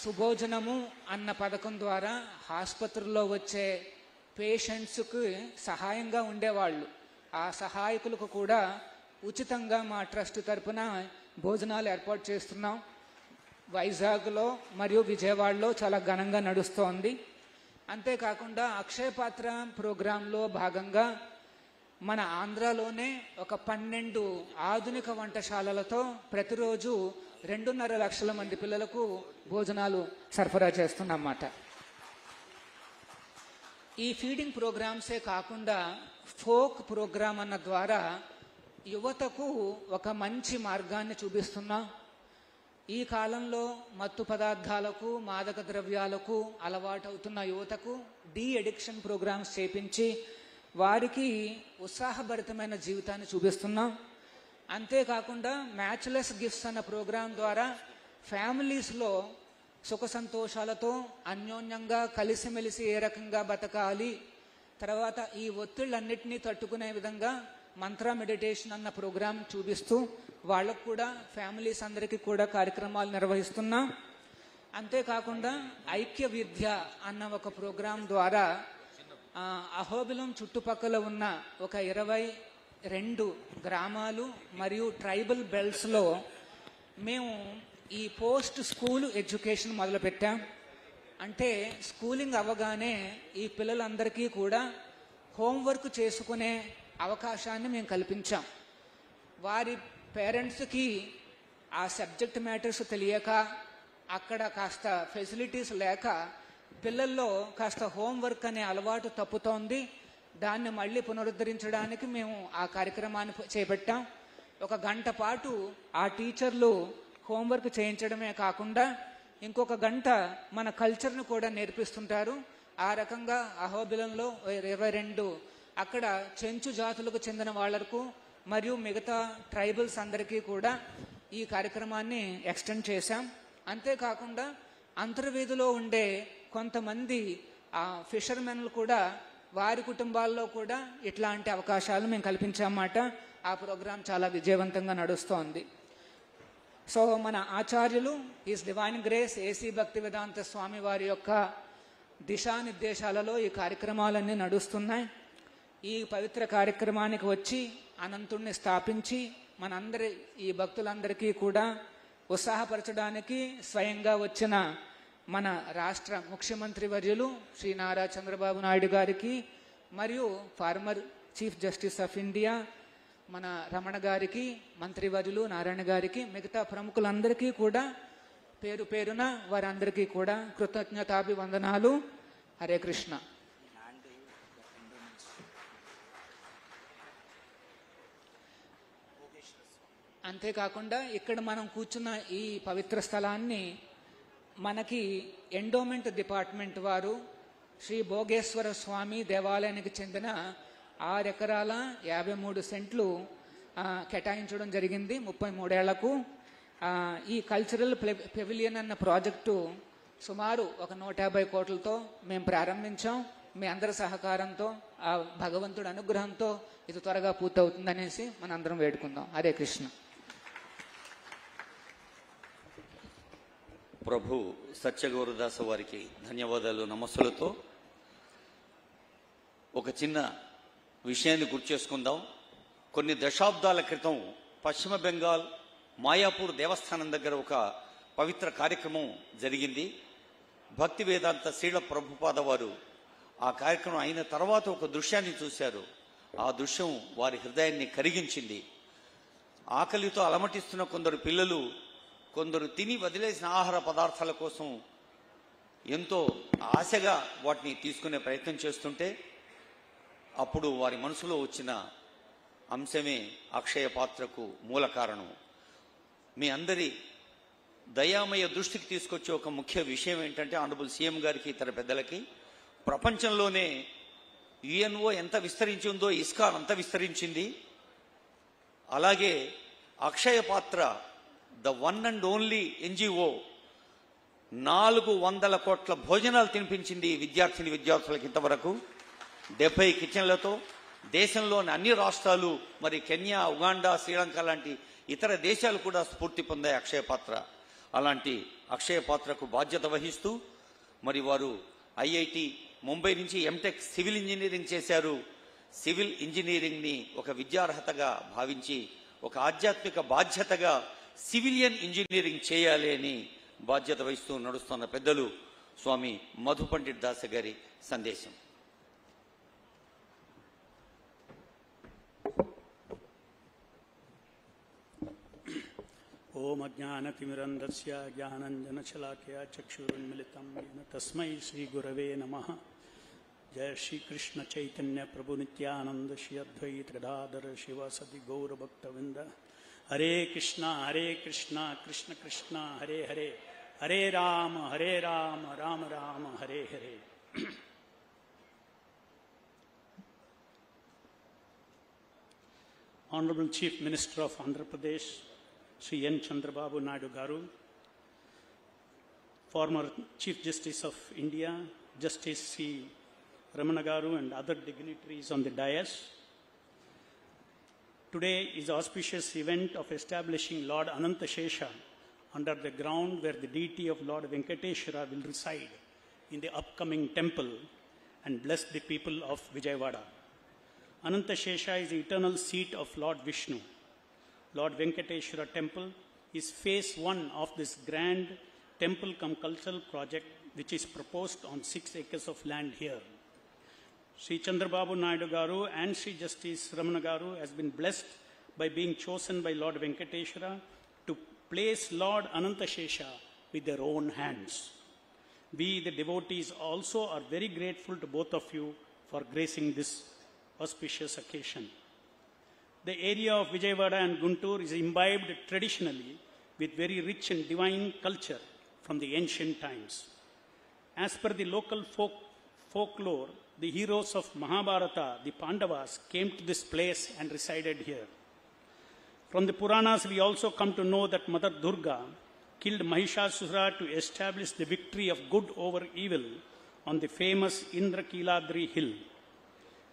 సుభోజనము అన్న పథకం ద్వారా ఆసుపత్రుల్లో వచ్చే పేషెంట్స్కి సహాయంగా ఉండేవాళ్ళు. ఆ సహాయకులకు కూడా ఉచితంగా మా ట్రస్ట్ తరఫున భోజనాలు ఏర్పాటు చేస్తున్నాం. వైజాగ్లో మరియు విజయవాడలో చాలా ఘనంగా నడుస్తోంది. అంతేకాకుండా అక్షయ పాత్ర ప్రోగ్రాంలో భాగంగా మన ఆంధ్రాలోనే ఒక 12 ఆధునిక వంటశాలలతో ప్రతిరోజు 2.5 లక్షల మంది పిల్లలకు భోజనాలు సరఫరా చేస్తున్నమాట. ఈ ఫీడింగ్ ప్రోగ్రామ్సే కాకుండా ఫోక్ ప్రోగ్రామ్ అన్న ద్వారా యువతకు ఒక మంచి మార్గాన్ని చూపిస్తున్నాం. ఈ కాలంలో మత్తు పదార్థాలకు మాదక ద్రవ్యాలకు అలవాటవుతున్న యువతకు డీ అడిక్షన్ ప్రోగ్రామ్స్ చేపించి వారికి ఉత్సాహభరితమైన జీవితాన్ని చూపిస్తున్నాం. అంతేకాకుండా మ్యాచ్లెస్ గిఫ్ట్స్ అన్న ప్రోగ్రాం ద్వారా ఫ్యామిలీస్లో సుఖ సంతోషాలతో అన్యోన్యంగా కలిసిమెలిసి ఏ రకంగా బతకాలి, తర్వాత ఈ ఒత్తిళ్ళన్నిటినీ తట్టుకునే విధంగా మంత్ర మెడిటేషన్ అన్న ప్రోగ్రాం చూపిస్తూ వాళ్ళకు కూడా ఫ్యామిలీస్ అందరికీ కూడా కార్యక్రమాలు నిర్వహిస్తున్నాం. అంతేకాకుండా ఐక్య విద్య అన్న ఒక ప్రోగ్రాం ద్వారా అహోబిలం చుట్టుపక్కల ఉన్న ఒక 22 గ్రామాలు మరియు ట్రైబల్ బెల్ట్స్లో మేము ఈ పోస్ట్ స్కూల్ ఎడ్యుకేషన్ మొదలుపెట్టాం. అంటే స్కూలింగ్ అవ్వగానే ఈ పిల్లలందరికీ కూడా హోంవర్క్ చేసుకునే అవకాశాన్ని మేము కల్పించాం. వారి పేరెంట్స్కి ఆ సబ్జెక్ట్ మ్యాటర్స్ తెలియక అక్కడ కాస్త ఫెసిలిటీస్ లేక పిల్లల్లో కాస్త హోంవర్క్ అనే అలవాటు తప్పుతోంది. దాన్ని మళ్ళీ పునరుద్ధరించడానికి మేము ఆ కార్యక్రమాన్ని చేపట్టాం. 1 గంట పాటు ఆ టీచర్లు హోంవర్క్ చేయించడమే కాకుండా ఇంకొక గంట మన కల్చర్ను కూడా నేర్పిస్తుంటారు. ఆ రకంగా అహోబిలంలో 22 అక్కడ చెంచు జాతులకు చెందిన వాళ్లకు మరియు మిగతా ట్రైబల్స్ అందరికీ కూడా ఈ కార్యక్రమాన్ని ఎక్స్టెండ్ చేశాం. అంతేకాకుండా అంతర్వేదిలో ఉండే కొంతమంది ఫిషర్మెన్లు కూడా వారి కుటుంబాల్లో కూడా ఇట్లాంటి అవకాశాలు మేము కల్పించామన్నమాట. ఆ ప్రోగ్రాం చాలా విజయవంతంగా నడుస్తోంది. సో మన ఆచార్యులు ఈజ్ డివైన్ గ్రేస్ ఏసీ భక్తి వేదాంత స్వామి వారి యొక్క దిశానిర్దేశాలలో ఈ కార్యక్రమాలన్నీ నడుస్తున్నాయి. ఈ పవిత్ర కార్యక్రమానికి వచ్చి అనంతుణ్ణి స్థాపించి మనందరి ఈ భక్తులందరికీ కూడా ఉత్సాహపరచడానికి స్వయంగా వచ్చిన మన రాష్ట్ర ముఖ్యమంత్రి వర్యులు శ్రీ నారా చంద్రబాబు నాయుడు గారికి మరియు farmer chief justice of India మన రమణ గారికి, మంత్రివర్యులు నారాయణ గారికి, మిగతా ప్రముఖులందరికీ కూడా పేరు పేరున వారందరికీ కూడా కృతజ్ఞతాభివందనాలు. హరే కృష్ణ. అంతేకాకుండా ఇక్కడ మనం కూర్చున్న ఈ పవిత్ర స్థలాన్ని మనకి ఎండోమెంట్ డిపార్ట్మెంట్ వారు శ్రీ భోగేశ్వర స్వామి దేవాలయానికి చెందిన 6 ఎకరాల 53 సెంట్లు కేటాయించడం జరిగింది 33 ఏళ్లకు. ఈ కల్చరల్ పెవిలియన్ అన్న ప్రాజెక్టు సుమారు 150 కోట్లతో మేము ప్రారంభించాం. మీ అందరి సహకారంతో ఆ భగవంతుడి అనుగ్రహంతో ఇది త్వరగా పూర్తవుతుందనేసి మనందరం వేడుకుందాం. హరే కృష్ణ. ప్రభు సత్యగౌరదాస వారికి ధన్యవాదాలు నమస్సులతో ఒక చిన్న విషయాన్ని గుర్తు చేసుకుందాం. కొన్ని దశాబ్దాల క్రితం పశ్చిమ బెంగాల్ మాయాపూర్ దేవస్థానం దగ్గర ఒక పవిత్ర కార్యక్రమం జరిగింది. భక్తి వేదాంత శ్రీల ప్రభుపాద వారు ఆ కార్యక్రమం అయిన తర్వాత ఒక దృశ్యాన్ని చూశారు. ఆ దృశ్యం వారి హృదయాన్ని కరిగించింది. ఆకలితో అలమటిస్తున్న కొందరు పిల్లలు కొందరు తిని వదిలేసిన ఆహార పదార్థాల కోసం ఎంతో ఆశగా వాటిని తీసుకునే ప్రయత్నం చేస్తుంటే అప్పుడు వారి మనసులో వచ్చిన అంశమే అక్షయ పాత్రకు మూల కారణం. మీ అందరి దయామయ దృష్టికి తీసుకొచ్చే ఒక ముఖ్య విషయం ఏంటంటే ఆనరబుల్ సీఎం గారికి ఇతర పెద్దలకి ప్రపంచంలోనే యుఎన్ఓ ఎంత విస్తరించి ఉందో ఇస్కాన్ అంత విస్తరించింది. అలాగే అక్షయ పాత్ర the one and only NGO 400 కోట్ల భోజనాలు తినిపించింది విద్యార్థులకు ఇంతవరకు 70 కిచెన్లతో. దేశంలోని అన్ని రాష్ట్రాలు మరి కెన్యా, ఉగాండా, శ్రీలంక లాంటి ఇతర దేశాలు కూడా స్ఫూర్తి పొందాయి అక్షయ పాత్ర. అలాంటి అక్షయ పాత్రకు బాధ్యత వహిస్తూ మరి వారు ఐఐటి ముంబై నుంచి ఎంటెక్ సివిల్ ఇంజనీరింగ్ చేశారు. సివిల్ ఇంజనీరింగ్ని ఒక విద్యార్హతగా భావించి ఒక ఆధ్యాత్మిక బాధ్యతగా సివిలియన్ ఇంజనీరింగ్ చేయాలి అని బాధ్యత వహిస్తూ నడుస్తున్న పెద్దలు స్వామి మధు పండిట్ దాస గారి సందేశం. ओम अज्ञानतिमिरन्धस्य ज्ञानञ्जनशलाकया चक्षुरुन्मिलितं येन तस्मै श्रीगुरवे नमः। जय श्री कृष्ण चैतन्य प्रभु नित्यानंद श्री अद्वैत गदाधर शिवासदि गौर भक्तवृंद। हरे कृष्णा कृष्ण कृष्ण हरे हरे, हरे Ram Ram Ram Hare Hare. Honorable Chief Minister of Andhra Pradesh, Sri N. Chandrababu Naidu Garu, former Chief Justice of India, Justice Sri Ramana Garu and other dignitaries on the dais. Today is the auspicious event of establishing Lord Anantashesha under the ground where the deity of Lord Venkateshwara will reside in the upcoming temple and bless the people of Vijayawada. Anantashesha is the eternal seat of Lord Vishnu. Lord Venkateshwara Temple is phase 1 of this grand temple cum cultural project which is proposed on 6 acres of land here. Sri Chandrababu Naidu Garu and Sri Justice Ramana Garu has been blessed by being chosen by Lord Venkateshwara to place Lord Anantashesha with their own hands. We, the devotees, also are very grateful to both of you for gracing this auspicious occasion. The area of Vijayawada and Guntur is imbibed traditionally with very rich and divine culture from the ancient times. As per the local folklore, the heroes of Mahabharata, the Pandavas, came to this place and resided here. From the Puranas, we also come to know that Mother Durga killed Mahishasura to establish the victory of good over evil on the famous Indrakiladri hill.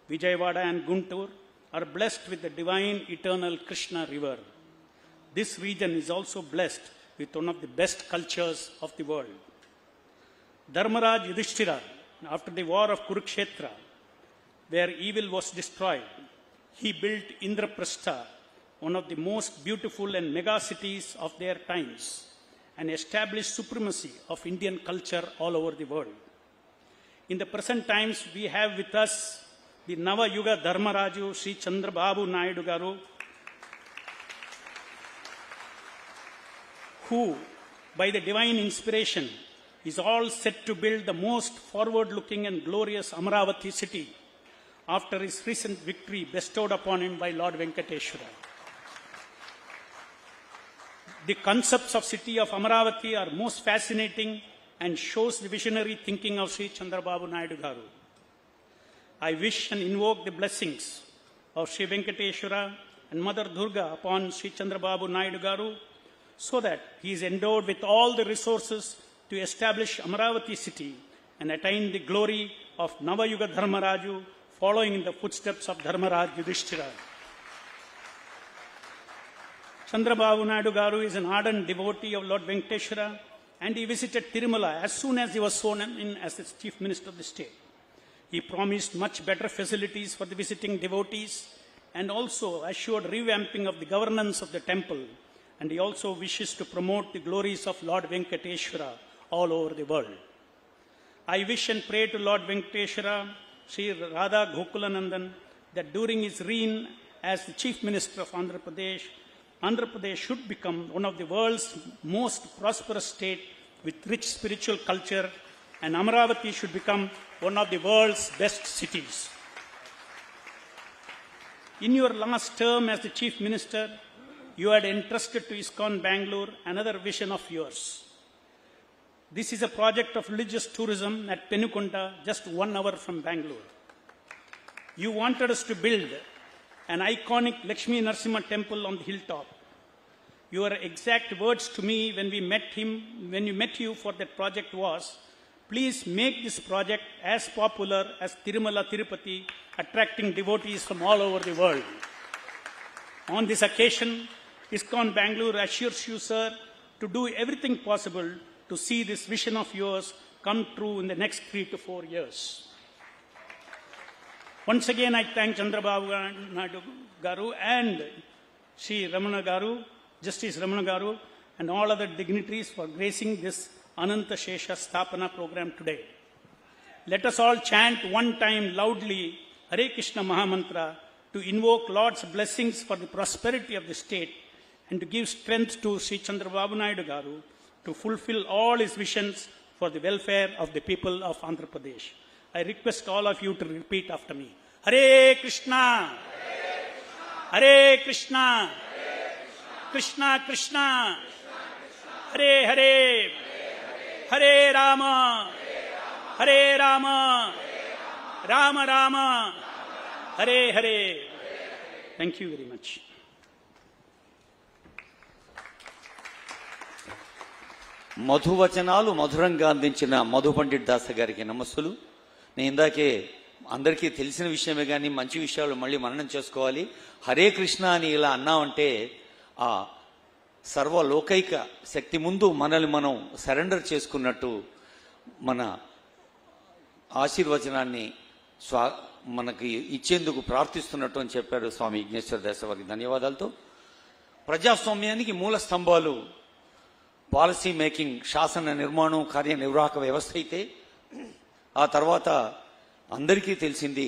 Vijayawada and Guntur are blessed with the divine eternal Krishna river. This region is also blessed with one of the best cultures of the world. Dharmaraj Yudhishthira, after the war of Kurukshetra, where evil was destroyed, he built Indraprastha, one of the most beautiful and mega cities of their times, and established supremacy of Indian culture all over the world. In the present times, we have with us the Nava Yuga Dharmaraju Sri Chandrababu Naidu Garu, who, by the divine inspiration, is all set to build the most forward-looking and glorious Amaravati city after his recent victory bestowed upon him by Lord Venkateshwara. The concepts of city of Amaravati are most fascinating and shows the visionary thinking of Sri Chandrababu Naidu Garu. I wish and invoke the blessings of Sri Venkateshwara and Mother Durga upon Sri Chandrababu Naidu Garu so that he is endowed with all the resources to establish Amaravati city and attain the glory of Navayuga Dharmaraju, following in the footsteps of Dharmaraj Yudhishthira. Chandrababu Naidu Garu is an ardent devotee of Lord Venkateshwara, and he visited Tirumala as soon as he was sworn in as the Chief Minister of the state. He promised much better facilities for the visiting devotees and also assured revamping of the governance of the temple, and he also wishes to promote the glories of Lord Venkateshwara all over the world. I wish and pray to Lord Venkateshwara, Sri Radha Gokulanandan, that during his reign as the Chief Minister of Andhra Pradesh should become one of the world's most prosperous state with rich spiritual culture, and Amaravati should become one of the world's best cities. In your last term as the Chief Minister, you had entrusted to ISKCON Bangalore another vision of yours. This is a project of religious tourism at Penukonda, just 1 hour from Bangalore. You wanted us to build an iconic Lakshmi Narasimha temple on the hilltop. Your exact words to me when we met you for that project was, please make this project as popular as Tirumala Tirupati, attracting devotees from all over the world. On this occasion, ISKCON Bangalore assures you, sir, to do everything possible to see this vision of yours come true in the next 3 to 4 years. Once again, I thank Chandrababu Naidu Garu and Sri Ramana Garu, Justice Ramana Garu, and all other dignitaries for gracing this Anantashesha Sthapana program today. Let us all chant one time loudly Hare Krishna Mahamantra to invoke Lord's blessings for the prosperity of the state and to give strength to Sri Chandrababu Naidu Garu to fulfill all his visions for the welfare of the people of Andhra Pradesh. I request all of you to repeat after me. Hare Krishna, Hare Krishna, Krishna Krishna, Hare Hare, Hare Rama, Hare Rama, Rama Rama, Hare Hare. Thank you very much. మధువచనాలు మధురంగా అందించిన మధు పండిట్ దాస్ గారికి నమస్సులు. నేను ఇందాకే అందరికీ తెలిసిన విషయమే కానీ మంచి విషయాలు మళ్ళీ మననం చేసుకోవాలి. హరే కృష్ణ అని ఇలా అన్నామంటే ఆ సర్వలోకైక శక్తి ముందు మనల్ని మనం సరెండర్ చేసుకున్నట్టు, మన ఆశీర్వచనాన్ని మనకి ఇచ్చేందుకు ప్రార్థిస్తున్నట్టు అని చెప్పారు స్వామి విఘ్నేశ్వర దాస్ వారికి ధన్యవాదాలతో. ప్రజాస్వామ్యానికి మూల స్తంభాలు పాలసీ మేకింగ్, శాసన నిర్మాణం, కార్యనిర్వాహక వ్యవస్థ అయితే ఆ తర్వాత అందరికీ తెలిసింది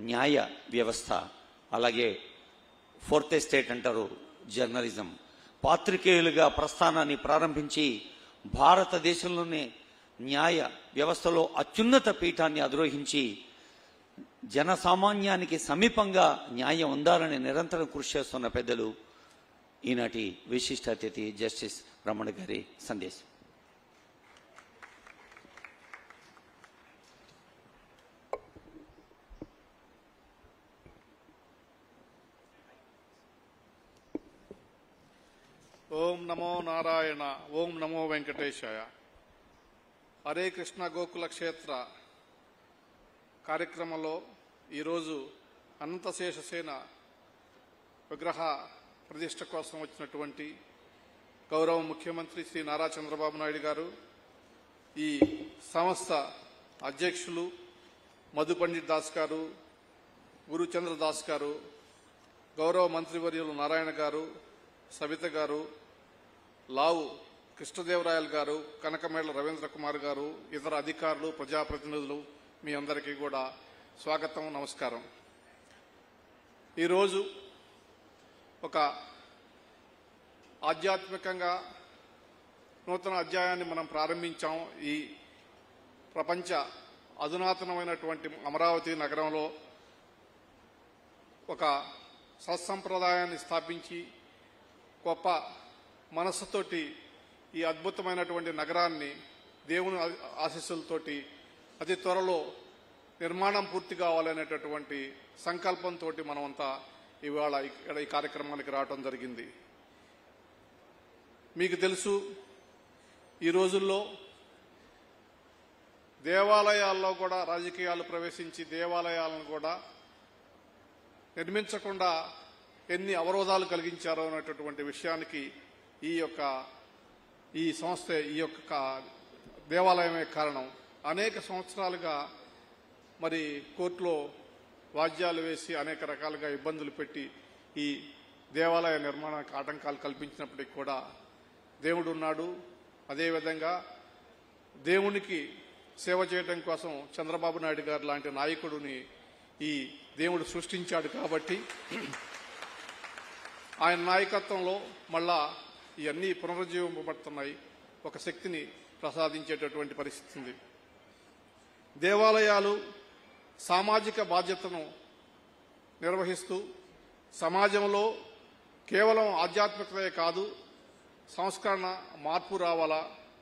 న్యాయ వ్యవస్థ, అలాగే ఫోర్త్ ఎస్టేట్ అంటారు జర్నలిజం. పాత్రికేయులుగా ప్రస్థానాన్ని ప్రారంభించి భారతదేశంలోనే న్యాయ వ్యవస్థలో అత్యున్నత పీఠాన్ని అధిరోహించి జనసామాన్యానికి సమీపంగా న్యాయం ఉండాలని నిరంతరం కృషి చేస్తున్న పెద్దలు ఈనాటి విశిష్ట అతిథి జస్టిస్ రమణ గారి సందేశం. ఓం నమో నారాయణ, ఓం నమో వెంకటేశాయ. హరే కృష్ణ గోకుల క్షేత్ర కార్యక్రమంలో ఈరోజు అనంతశేషసేన విగ్రహ ప్రతిష్ట కోసం వచ్చినటువంటి గౌరవ ముఖ్యమంత్రి శ్రీ నారా చంద్రబాబు నాయుడు గారు, ఈ సంస్థ అధ్యక్షులు మధు పండిట్ దాస్ గారు, గురుచంద్ర దాస్ గారు, గౌరవ మంత్రివర్యులు నారాయణ గారు, సవిత గారు, లావు కృష్ణదేవరాయలు గారు, కనకమేళ్ల రవీంద్ర కుమార్ గారు, ఇతర అధికారులు, ప్రజాప్రతినిధులు, మీ అందరికీ కూడా స్వాగతం, నమస్కారం. ఈరోజు ఒక ఆధ్యాత్మికంగా నూతన అధ్యాయాన్ని మనం ప్రారంభించాం. ఈ ప్రపంచ అధునాతనమైనటువంటి అమరావతి నగరంలో ఒక సత్సంప్రదాయాన్ని స్థాపించి గొప్ప మనస్సుతోటి ఈ అద్భుతమైనటువంటి నగరాన్ని దేవుని ఆశీస్సులతోటి అతి త్వరలో నిర్మాణం పూర్తి కావాలనేటటువంటి సంకల్పంతో మనమంతా ఇవాళ ఇక్కడ ఈ కార్యక్రమానికి రావడం జరిగింది. మీకు తెలుసు, ఈ రోజుల్లో దేవాలయాల్లో కూడా రాజకీయాలు ప్రవేశించి దేవాలయాలను కూడా నిర్మించకుండా ఎన్ని అవరోధాలు కలిగించారో అనేటటువంటి విషయానికి ఈ సంస్థ, ఈ యొక్క దేవాలయమే కారణం. అనేక సంవత్సరాలుగా మరి కోర్టులో వాద్యాలు వేసి అనేక రకాలుగా ఇబ్బందులు పెట్టి ఈ దేవాలయ నిర్మాణానికి ఆటంకాలు కల్పించినప్పటికీ కూడా దేవుడు ఉన్నాడు. అదేవిధంగా దేవునికి సేవ చేయడం కోసం చంద్రబాబు నాయుడు గారు లాంటి నాయకుడిని ఈ దేవుడు సృష్టించాడు. కాబట్టి ఆయన నాయకత్వంలో మళ్ళా ఇవన్నీ పునరుజ్జీవింపబడుతున్నాయి, ఒక శక్తిని ప్రసాదించేటటువంటి పరిస్థితి ఉంది. దేవాలయాలు సామాజిక బాధ్యతను నిర్వహిస్తూ సమాజంలో కేవలం ఆధ్యాత్మికతే కాదు, సంస్కరణ, మార్పు రావాలా,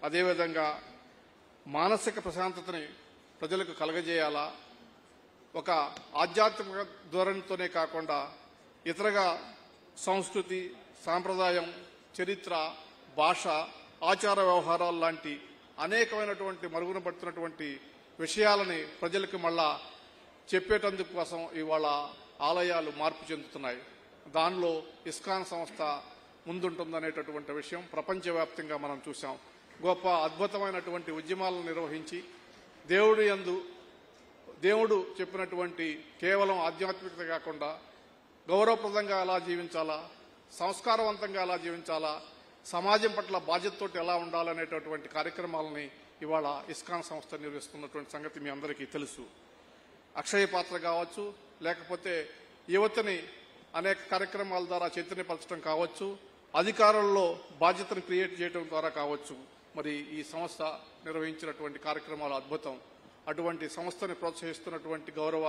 అదేవిధంగా మానసిక ప్రశాంతతని ప్రజలకు కలగజేయాలా, ఒక ఆధ్యాత్మిక ధోరణితోనే కాకుండా ఇతరగా సంస్కృతి, సాంప్రదాయం, చరిత్ర, భాష, ఆచార వ్యవహారాలు లాంటి అనేకమైనటువంటి మరుగున పడుతున్నటువంటి విషయాలని ప్రజలకు మళ్ళా చెప్పేటందుకు కోసం ఇవాళ ఆలయాలు మార్పు చెందుతున్నాయి. దానిలో ఇస్కాన్ సంస్థ ముందుంటుందనేటటువంటి విషయం ప్రపంచవ్యాప్తంగా మనం చూసాం. గొప్ప అద్భుతమైనటువంటి ఉద్యమాలను నిర్వహించి దేవుడు చెప్పినటువంటి కేవలం ఆధ్యాత్మికత కాకుండా గౌరవప్రదంగా ఎలా జీవించాలా, సంస్కారవంతంగా ఎలా జీవించాలా, సమాజం పట్ల బాధ్యతతోటి ఎలా ఉండాలనేటటువంటి కార్యక్రమాలని ఇవాళ ఇస్కాన్ సంస్థ నిర్వహిస్తున్నటువంటి సంగతి మీ అందరికీ తెలుసు. అక్షయ పాత్ర కావచ్చు, లేకపోతే యువతని అనేక కార్యక్రమాల ద్వారా చైతన్యపరచడం కావచ్చు, అధికారుల్లో బాధ్యతను క్రియేట్ చేయడం ద్వారా కావచ్చు, మరి ఈ సంస్థ నిర్వహించినటువంటి కార్యక్రమాలు అద్భుతం. అటువంటి సంస్థని ప్రోత్సహిస్తున్నటువంటి గౌరవ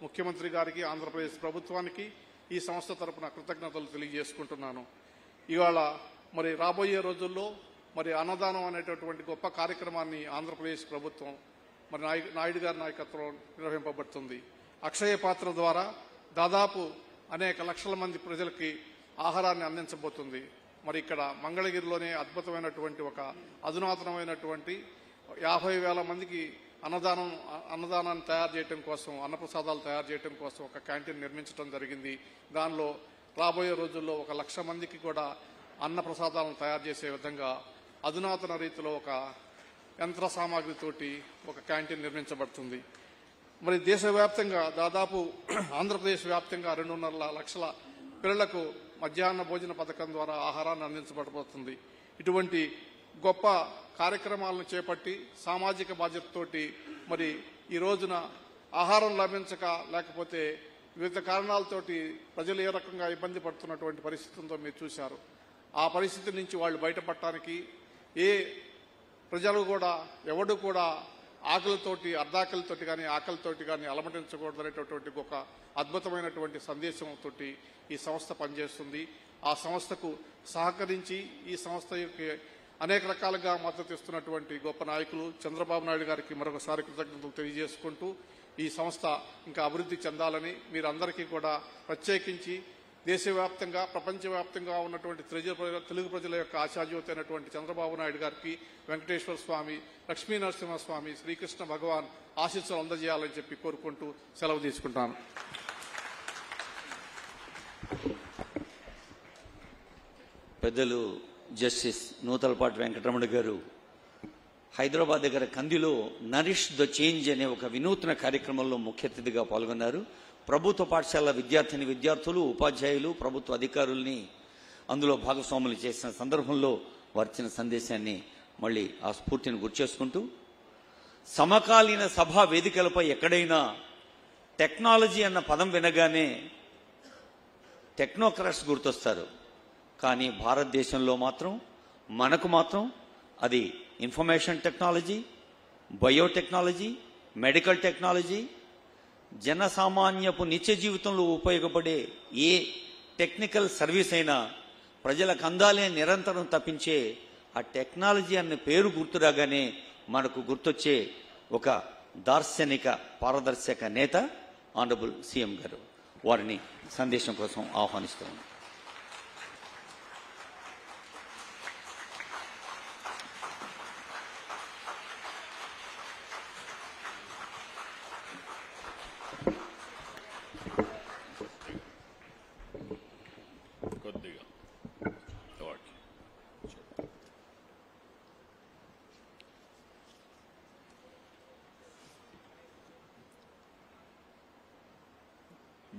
ముఖ్యమంత్రి గారికి, ఆంధ్రప్రదేశ్ ప్రభుత్వానికి ఈ సంస్థ తరపున కృతజ్ఞతలు తెలియజేసుకుంటున్నాను. ఇవాళ మరి రాబోయే రోజుల్లో మరి అన్నదానం అనేటటువంటి గొప్ప కార్యక్రమాన్ని ఆంధ్రప్రదేశ్ ప్రభుత్వం మరి నాయుడు గారి నాయకత్వం నిర్వహింపబడుతుంది. అక్షయ పాత్ర ద్వారా దాదాపు అనేక లక్షల మంది ప్రజలకి ఆహారాన్ని అందించబోతుంది. మరి ఇక్కడ మంగళగిరిలోనే అద్భుతమైనటువంటి ఒక అధునాతనమైనటువంటి 50,000 మందికి అన్నదానాన్ని తయారు చేయడం కోసం, అన్నప్రసాదాలు తయారు చేయడం కోసం ఒక క్యాంటీన్ నిర్మించడం జరిగింది. దానిలో రాబోయే రోజుల్లో 1,00,000 మందికి కూడా అన్న ప్రసాదాలను తయారు చేసే విధంగా అధునాతన రీతిలో ఒక యంత్ర సామాగ్రితోటి ఒక క్యాంటీన్ నిర్మించబడుతుంది. మరి దేశవ్యాప్తంగా దాదాపు ఆంధ్రప్రదేశ్ వ్యాప్తంగా 2.5 లక్షల పిల్లలకు మధ్యాహ్న భోజన పథకం ద్వారా ఆహారాన్ని అందించబడబోతుంది. ఇటువంటి గొప్ప కార్యక్రమాలను చేపట్టి సామాజిక బాధ్యతతోటి మరి ఈ రోజున ఆహారం లభించక లేకపోతే వివిధ కారణాలతోటి ప్రజలు ఏ రకంగా ఇబ్బంది పడుతున్నటువంటి పరిస్థితులతో మీరు చూశారు. ఆ పరిస్థితి నుంచి వాళ్ళు బయటపడటానికి ఏ ప్రజలు కూడా ఎవడు కూడా ఆకలితోటి అర్ధాకలితోటి కానీ ఆకలితోటి కానీ అలమటించకూడదు అనేటటువంటి ఒక అద్భుతమైనటువంటి సందేశంతో ఈ సంస్థ పనిచేస్తుంది. ఆ సంస్థకు సహకరించి ఈ సంస్థకి అనేక రకాలుగా మద్దతు ఇస్తున్నటువంటి గొప్ప నాయకులు చంద్రబాబు నాయుడు గారికి మరొకసారి కృతజ్ఞతలు తెలియజేసుకుంటూ ఈ సంస్థ ఇంకా అభివృద్ధి చెందాలని మీరందరికీ కూడా ప్రత్యేకించి దేశవ్యాప్తంగా ప్రపంచవ్యాప్తంగా ఉన్నటువంటి తెలుగు ప్రజల యొక్క ఆశాజ్యోతి అయినటువంటి చంద్రబాబు నాయుడు గారికి, వెంకటేశ్వర స్వామి, లక్ష్మీ నరసింహస్వామి, శ్రీకృష్ణ భగవాన్ ఆశీస్సులు అందజేయాలని చెప్పి కోరుకుంటూ సెలవు తీసుకుంటాను. పెద్దలు జస్టిస్ నూతలపాటి వెంకటరమణ గారు హైదరాబాద్ దగ్గర కందిలో నరిష్ ద చేంజ్ అనే ఒక వినూత్న కార్యక్రమంలో ముఖ్య అతిథిగా పాల్గొన్నారు. ప్రభుత్వ పాఠశాల విద్యార్థులు, ఉపాధ్యాయులు, ప్రభుత్వ అధికారుల్ని అందులో భాగస్వాములు చేసిన సందర్భంలో వారిచ్చిన సందేశాన్ని మళ్ళీ ఆ స్ఫూర్తిని గుర్చేసుకుంటూ, సమకాలీన సభా వేదికలపై ఎక్కడైనా టెక్నాలజీ అన్న పదం వినగానే టెక్నోక్రాట్స్ గుర్తొస్తారు. కానీ భారతదేశంలో మాత్రం మనకు మాత్రం అది information technology, biotechnology, medical technology, జనసామాన్యపు నిత్య జీవితంలో ఉపయోగపడే ఏ టెక్నికల్ సర్వీస్ అయినా ప్రజలకు అందాలే నిరంతరం తప్పించే ఆ టెక్నాలజీ అనే పేరు గుర్తురాగానే మనకు గుర్తొచ్చే ఒక దార్శనిక పారదర్శక నేత ఆనరబుల్ సీఎం గారు. వారిని సందేశం కోసం ఆహ్వానిస్తున్నాను.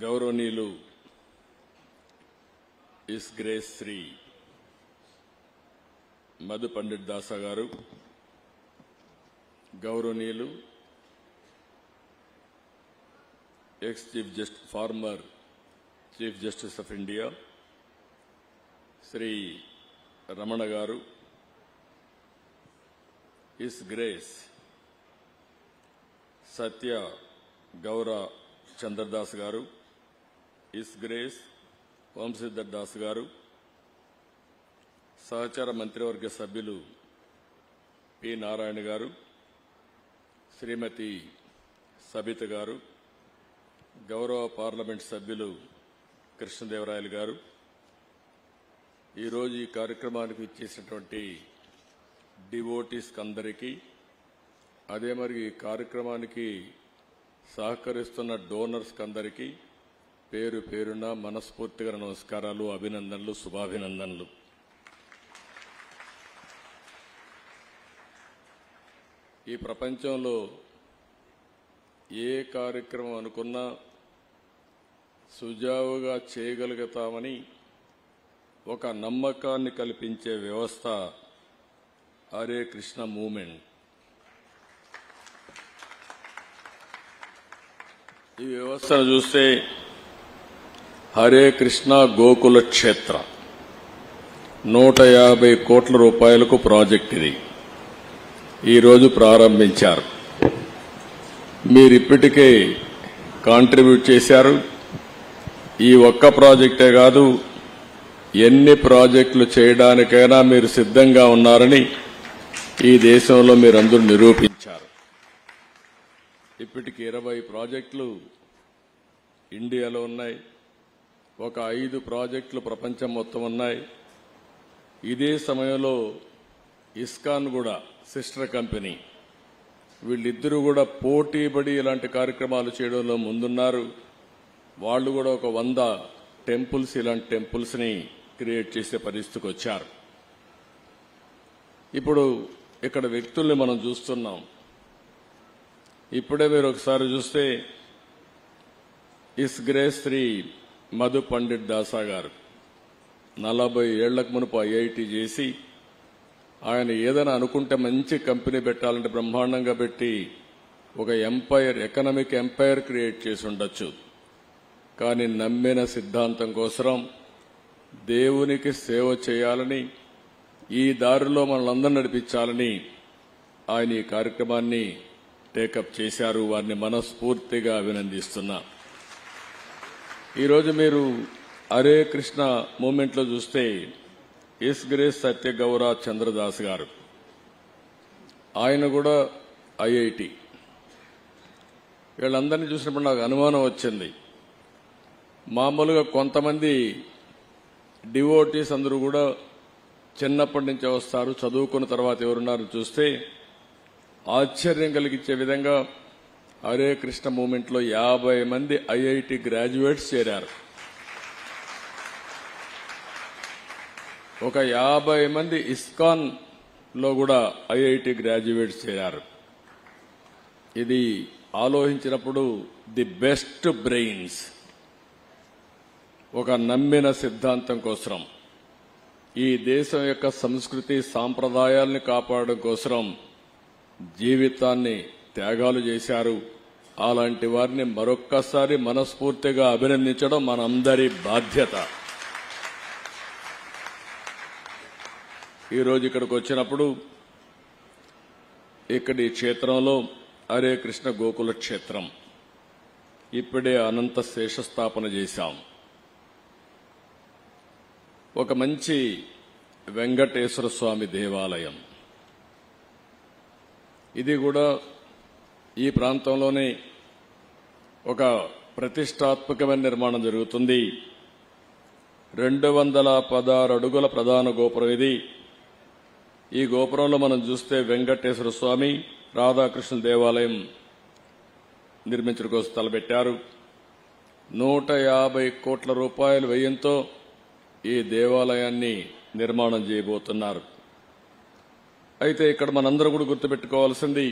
గౌరవనీయులు ఇస్ గ్రేస్ శ్రీ మధు పండిట్ దాసా గారు, గౌరవనీయులు ex former chief justice of India Shri Ramana garu, his grace సత్య గౌర చంద్రదాస్ గారు, ఇస్ గ్రేస్ వంశీధర్ దాస్ గారు, సహచార మంత్రివర్గ సభ్యులు పి నారాయణ గారు, శ్రీమతి సబిత గారు, గౌరవ పార్లమెంట్ సభ్యులు కృష్ణదేవరాయలు గారు, ఈరోజు ఈ కార్యక్రమానికి ఇచ్చేసినటువంటి డివోటీస్ అందరికీ, అదే మరి ఈ కార్యక్రమానికి సహకరిస్తున్న డోనర్స్ అందరికీ పేరు పేరున మనస్ఫూర్తిగా నమస్కారాలు, అభినందనలు, శుభాభినందనలు. ఈ ప్రపంచంలో ఏ కార్యక్రమం అనుకున్నా సుజావుగా చేయగలుగుతామని ఒక నమ్మకాన్ని కల్పించే వ్యవస్థ హరే కృష్ణ మూవ్మెంట్. ఈ వ్యవస్థను చూస్తే, హరే కృష్ణ గోకుల క్షేత్ర 150 కోట్ల రూపాయలకు ప్రాజెక్ట్ ఇది ఈరోజు ప్రారంభించారు. మీరు ఇప్పటికే కాంట్రిబ్యూట్ చేశారు. ఈ ఒక్క ప్రాజెక్టే కాదు, ఎన్ని ప్రాజెక్టులు చేయడానికైనా మీరు సిద్ధంగా ఉన్నారని ఈ దేశంలో మీరందరూ నిరూపించారు. ఇప్పటికి 20 ప్రాజెక్టులు ఇండియాలో ఉన్నాయి. ఒక 5 ప్రాజెక్టులు ప్రపంచం మొత్తం ఉన్నాయి. ఇదే సమయంలో ఇస్కాన్ కూడా సిస్టర్ కంపెనీ, వీళ్ళిద్దరూ కూడా పోటీపడి ఇలాంటి కార్యక్రమాలు చేయడంలో ముందున్నారు. వాళ్ళు కూడా ఒక 100 టెంపుల్స్, ఇలాంటి టెంపుల్స్ ని క్రియేట్ చేసే పరిస్థితికి వచ్చారు. ఇప్పుడు ఇక్కడ వ్యక్తుల్ని మనం చూస్తున్నాం. ఇప్పుడే మీరు ఒకసారి చూస్తే ఇస్ గ్రేస్ శ్రీ మధు పండిట్ దాసా గారు 40 ఏళ్లకు మునుపు ఐఐటి చేసి, ఆయన ఏదైనా అనుకుంటే మంచి కంపెనీ పెట్టాలంటే బ్రహ్మాండంగా పెట్టి ఒక ఎంపైర్, ఎకనామిక్ ఎంపైర్ క్రియేట్ చేసి ఉండొచ్చు. కానీ నమ్మిన సిద్ధాంతం కోసం దేవునికి సేవ చేయాలని, ఈ దారిలో మనల్ని నడిపించాలని ఆయన ఈ కార్యక్రమాన్ని టేకప్ చేశారు. వారిని మనస్ఫూర్తిగా అభినందిస్తున్నా. ఈరోజు మీరు హరే కృష్ణ మూమెంట్ లో చూస్తే ఎస్ గ్రేస్ సత్యగౌర చంద్రదాస్ గారు, ఆయన కూడా ఐఐటి. వీళ్ళందరినీ చూసినప్పుడు నాకు అనుమానం వచ్చింది. మామూలుగా కొంతమంది డివోటీస్ అందరూ కూడా చిన్నప్పటి నుంచే వస్తారు, చదువుకున్న తర్వాత ఎవరున్నారు చూస్తే ఆశ్చర్యం కలిగించే విధంగా హరే కృష్ణ మూమెంట్ లో 50 మంది ఐఐటి గ్రాడ్యుయేట్స్ చేరారు. ఒక 50 మంది ఇస్కాన్ లో కూడా ఐఐటి గ్రాడ్యుయేట్స్ చేరారు. ఇది ఆలోచించినప్పుడు ది బెస్ట్ బ్రెయిన్స్ ఒక నమ్మిన సిద్ధాంతం కోసం, ఈ దేశం యొక్క సంస్కృతి సాంప్రదాయాల్ని కాపాడడం కోసం జీవితాన్ని త్యాగాలు చేశారు. అలాంటి వారిని మరొక్కసారి మనస్ఫూర్తిగా అభినందించడం మనందరి బాధ్యత. ఈరోజు ఇక్కడికి వచ్చినప్పుడు ఇక్కడి క్షేత్రంలో హరే కృష్ణ గోకుల క్షేత్రం ఇప్పుడే అనంత శేషస్థాపన చేశాం. ఒక మంచి వెంకటేశ్వర స్వామి దేవాలయం. ఇది కూడా ఈ ప్రాంతంలోనే ఒక ప్రతిష్టాత్మకమైన నిర్మాణం జరుగుతుంది. 216 అడుగుల ప్రధాన గోపురం ఇది. ఈ గోపురంలో మనం చూస్తే వెంకటేశ్వర స్వామి, రాధాకృష్ణ దేవాలయం నిర్మించడం కోసం తలపెట్టారు. 150 కోట్ల రూపాయల వ్యయంతో ఈ దేవాలయాన్ని నిర్మాణం చేయబోతున్నారు. అయితే ఇక్కడ మనందరూ కూడా గుర్తుపెట్టుకోవాల్సింది,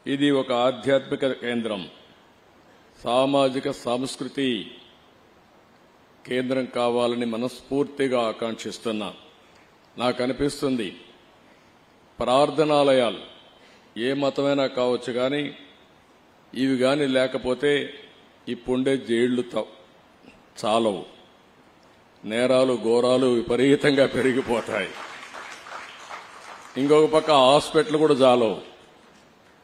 ఇది ఒక ఆధ్యాత్మిక కేంద్రం, సామాజిక సాంస్కృతి కేంద్రం కావాలని మనస్ఫూర్తిగా ఆకాంక్షిస్తున్నా. నాకు అనిపిస్తుంది ప్రార్థనాలయాలు ఏ మతమైనా కావచ్చు, కానీ ఇవి కానీ లేకపోతే ఇప్పుండే జైళ్లు చాలవు, నేరాలు ఘోరాలు విపరీతంగా పెరిగిపోతాయి. ఇంకొక పక్క హాస్పిటల్ కూడా చాలవు,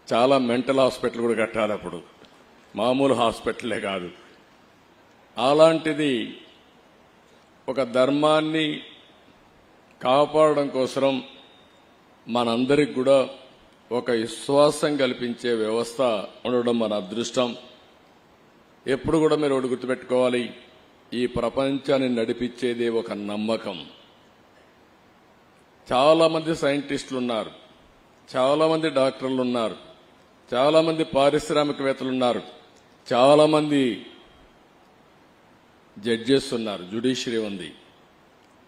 చాలా మెంటల్ హాస్పిటల్ కూడా కట్టాలి అప్పుడు, మామూలు హాస్పిటలే కాదు. అలాంటిది ఒక ధర్మాన్ని కాపాడడం కోసం మనందరికి కూడా ఒక విశ్వాసం కల్పించే వ్యవస్థ ఉండడం మన అదృష్టం. ఎప్పుడు కూడా మీరు ఒకటి గుర్తుపెట్టుకోవాలి, ఈ ప్రపంచాన్ని నడిపించేది ఒక నమ్మకం. చాలా మంది సైంటిస్టులు ఉన్నారు, చాలా మంది డాక్టర్లు ఉన్నారు, చాలా మంది పారిశ్రామికవేత్తలు ఉన్నారు, చాలా మంది జడ్జెస్ ఉన్నారు, జ్యుడిషియరీ ఉంది.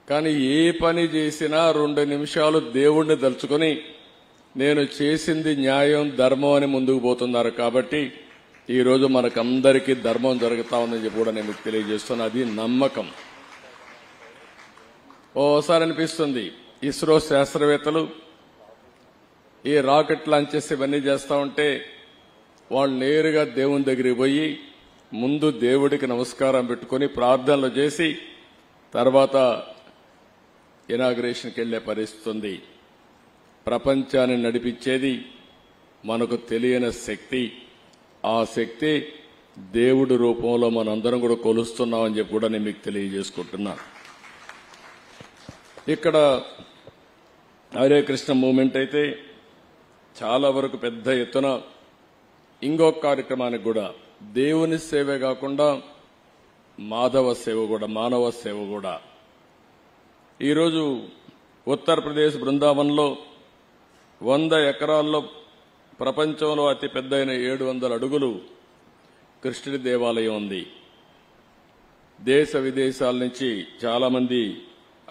కానీ ఏ పని చేసినా 2 నిమిషాలు దేవుణ్ణి తలుచుకొని నేను చేసింది న్యాయం ధర్మం అని ముందుకు పోతున్నారు. కాబట్టి ఈ రోజు మనకందరికీ ధర్మం జరుగుతా ఉందని చెప్పి కూడా నేను మీకు తెలియజేస్తున్నా. అది నమ్మకం. ఓసారి అనిపిస్తుంది, ఇస్రో శాస్త్రవేత్తలు ఈ రాకెట్ లాంచ్ చేసి ఇవన్నీ చేస్తా ఉంటే వాళ్ళు నేరుగా దేవుని దగ్గరికి పోయి ముందు దేవుడికి నమస్కారం పెట్టుకుని ప్రార్థనలు చేసి తర్వాత ఇనాగ్రేషన్కి వెళ్లే పరిస్థితి ఉంది. ప్రపంచాన్ని నడిపించేది మనకు తెలియని శక్తి. ఆ శక్తి దేవుడి రూపంలో మనందరం కూడా కొలుస్తున్నామని చెప్పి కూడా నేను మీకు తెలియజేసుకుంటున్నా. ఇక్కడ హరే కృష్ణ మూవ్మెంట్ అయితే చాలా వరకు పెద్ద ఎత్తున ఇంకొక కార్యక్రమానికి కూడా దేవుని సేవే కాకుండా మాధవ సేవ కూడా, మానవ సేవ కూడా. ఈరోజు ఉత్తరప్రదేశ్ బృందావన్లో 100 ఎకరాల్లో ప్రపంచంలో అతి పెద్దయిన 700 అడుగులు కృష్ణుడి దేవాలయం ఉంది. దేశ విదేశాల నుంచి చాలా మంది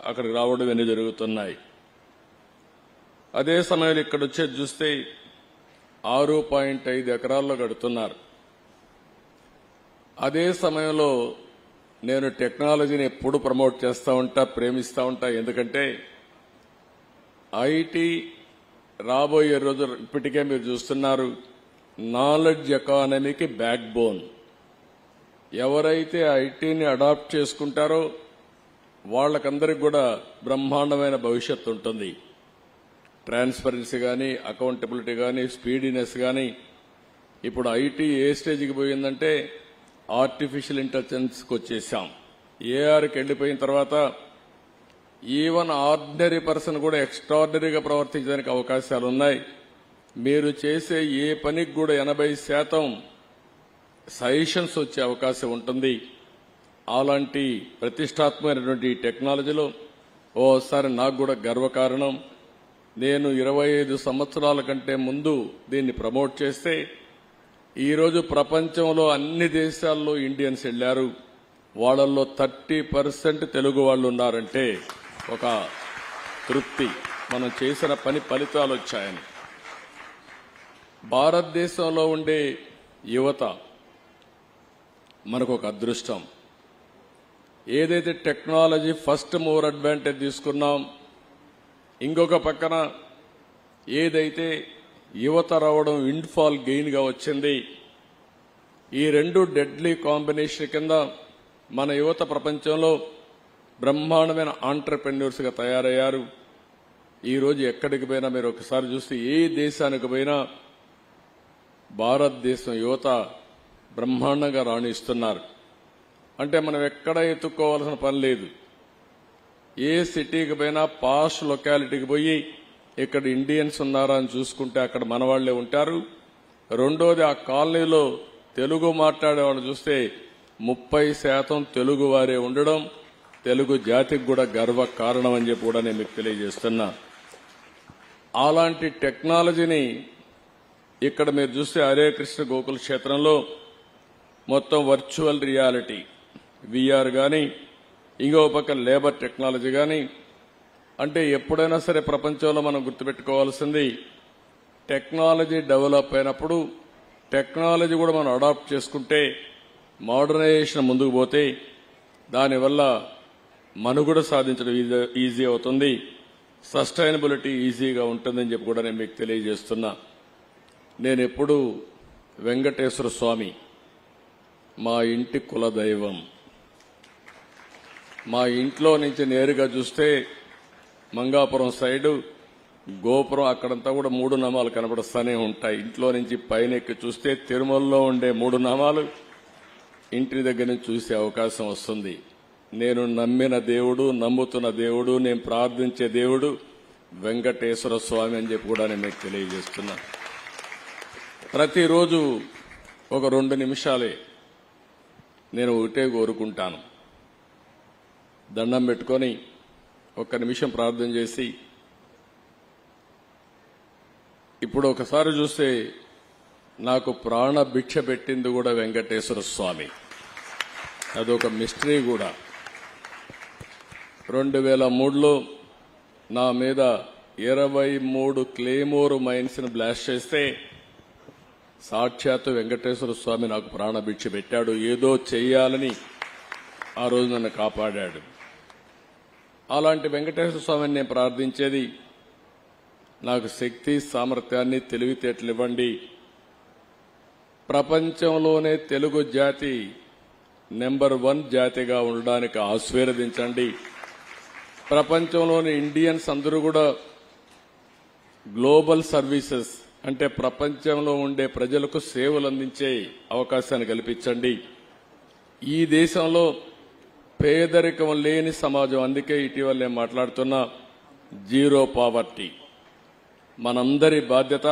అక్కడికి రావడం ఇవన్నీ జరుగుతున్నాయి. అదే సమయంలో ఇక్కడ వచ్చేది చూస్తే 6.5 ఎకరాల్లో కడుతున్నారు. అదే సమయంలో నేను టెక్నాలజీని ఎప్పుడు ప్రమోట్ చేస్తూ ఉంటా, ప్రేమిస్తూ ఉంటా. ఎందుకంటే ఐటీ రాబోయే రోజు ఇప్పటికే మీరు చూస్తున్నారు, నాలెడ్జ్ ఎకానమీకి బ్యాక్ బోన్. ఎవరైతే ఐటీని అడాప్ట్ చేసుకుంటారో వాళ్ళకందరికి కూడా బ్రహ్మాండమైన భవిష్యత్తు ఉంటుంది. ట్రాన్స్పరెన్సీ కానీ, అకౌంటబిలిటీ కానీ, స్పీడీనెస్ కానీ. ఇప్పుడు ఐటీ ఏ స్టేజ్కి పోయిందంటే ఆర్టిఫిషియల్ ఇంటెలిజెన్స్కి వచ్చేసాం. ఏఆర్కి వెళ్ళిపోయిన తర్వాత ఈవెన్ ఆర్డినరీ పర్సన్ కూడా ఎక్స్ట్రాడినరీగా ప్రవర్తించడానికి అవకాశాలు ఉన్నాయి. మీరు చేసే ఏ పనికి కూడా 80% సజెషన్స్ వచ్చే అవకాశం ఉంటుంది. అలాంటి ప్రతిష్టాత్మకమైనటువంటి టెక్నాలజీలో ఓసారి నాకు కూడా గర్వకారణం. నేను 25 సంవత్సరాల కంటే ముందు దీన్ని ప్రమోట్ చేస్తే ఈరోజు ప్రపంచంలో అన్ని దేశాల్లో ఇండియన్స్ వెళ్లారు. వాళ్ళల్లో 30% తెలుగు వాళ్ళు ఉన్నారంటే ఒక తృప్తి, మనం చేసిన పని ఫలితాలు వచ్చాయని. భారతదేశంలో ఉండే యువత మనకు ఒక అదృష్టం. ఏదైతే టెక్నాలజీ ఫస్ట్ మూవర్ అడ్వాంటేజ్ తీసుకున్నాం, ఇంకొక పక్కన ఏదైతే యువత రావడం విండ్ఫాల్ గెయిన్ గా వచ్చింది, ఈ రెండు డెడ్లీ కాంబినేషన్ కింద మన యువత ప్రపంచంలో బ్రహ్మాండమైన ఆంటర్ప్రెన్యూర్స్ గా తయారయ్యారు. ఈ రోజు ఎక్కడికి పోయినా మీరు ఒకసారి చూస్తే ఏ దేశానికి పోయినా భారతదేశం యువత బ్రహ్మాండంగా రాణిస్తున్నారు. అంటే మనం ఎక్కడ ఎత్తుక్కోవాల్సిన పని లేదు. ఏ సిటీకి పోయినా పాష్ లొకాలిటీకి పోయి ఇక్కడ ఇండియన్స్ ఉన్నారా అని చూసుకుంటే అక్కడ మన వాళ్లే ఉంటారు. రెండోది, ఆ కాలనీలో తెలుగు మాట్లాడే వాళ్ళు చూస్తే 30% తెలుగు వారే ఉండడం తెలుగు జాతికి కూడా గర్వ కారణం అని చెప్పి కూడా నేను మీకు తెలియజేస్తున్నా. అలాంటి టెక్నాలజీని ఇక్కడ మీరు చూస్తే హరే కృష్ణ గోకుల క్షేత్రంలో మొత్తం వర్చువల్ రియాలిటీ, విఆర్ కానీ, ఇంకో పక్క లేబర్ టెక్నాలజీ కానీ. అంటే ఎప్పుడైనా సరే ప్రపంచంలో మనం గుర్తుపెట్టుకోవాల్సింది, టెక్నాలజీ డెవలప్ అయినప్పుడు టెక్నాలజీ కూడా మనం అడాప్ట్ చేసుకుంటే, మోడర్నైజేషన్ ముందుకు పోతే దానివల్ల మనుగడ సాధించడం ఈజీ అవుతుంది, సస్టైనబిలిటీ ఈజీగా ఉంటుందని చెప్పి కూడా నేను మీకు తెలియజేస్తున్నా. నేను ఎప్పుడు వెంకటేశ్వర స్వామి మా ఇంటి కులదైవం. మా ఇంట్లో నుంచి నేరుగా చూస్తే మంగాపురం సైడు గోపురం అక్కడంతా కూడా 3 నామాలు కనబడుస్తూనే ఉంటాయి. ఇంట్లో నుంచి పైన ఎక్కి చూస్తే తిరుమలలో ఉండే 3 నామాలు ఇంటి దగ్గర నుంచి చూసే అవకాశం వస్తుంది. నేను నమ్మిన దేవుడు, నమ్ముతున్న దేవుడు, నేను ప్రార్థించే దేవుడు వెంకటేశ్వర స్వామి అని చెప్పి కూడా నేను మీకు తెలియజేస్తున్నా. ప్రతిరోజు ఒక 2 నిమిషాలే నేను ఒకటే కోరుకుంటాను, దండం పెట్టుకొని 1 నిమిషం ప్రార్థన చేసి, ఇప్పుడు ఒకసారి చూస్తే నాకు ప్రాణ భిక్ష పెట్టింది కూడా వెంకటేశ్వర స్వామి. అదొక మిస్టరీ కూడా. 2003లో నా మీద 23 క్లేమోర్ మైన్స్ ని బ్లాస్ట్ చేస్తే సాక్షాత్తు వెంకటేశ్వర స్వామి నాకు ప్రాణభిక్ష పెట్టాడు. ఏదో చెయ్యాలని ఆ రోజు నన్ను కాపాడాడు. అలాంటి వెంకటేశ్వర స్వామిని నేను ప్రార్థించేది, నాకు శక్తి, సామర్థ్యాన్ని, తెలివితేటలు ఇవ్వండి. ప్రపంచంలోనే తెలుగు జాతి నెంబర్ 1 జాతిగా ఉండడానికి ఆశీర్వదించండి. ప్రపంచంలోని ఇండియన్స్ అందరూ కూడా గ్లోబల్ సర్వీసెస్ అంటే ప్రపంచంలో ఉండే ప్రజలకు సేవలు అందించే అవకాశాన్ని కల్పించండి. ఈ దేశంలో పేదరికం లేని సమాజం, అందుకే ఇటీవల నేను మాట్లాడుతున్నా జీరో పావర్టీ. మనందరి బాధ్యత.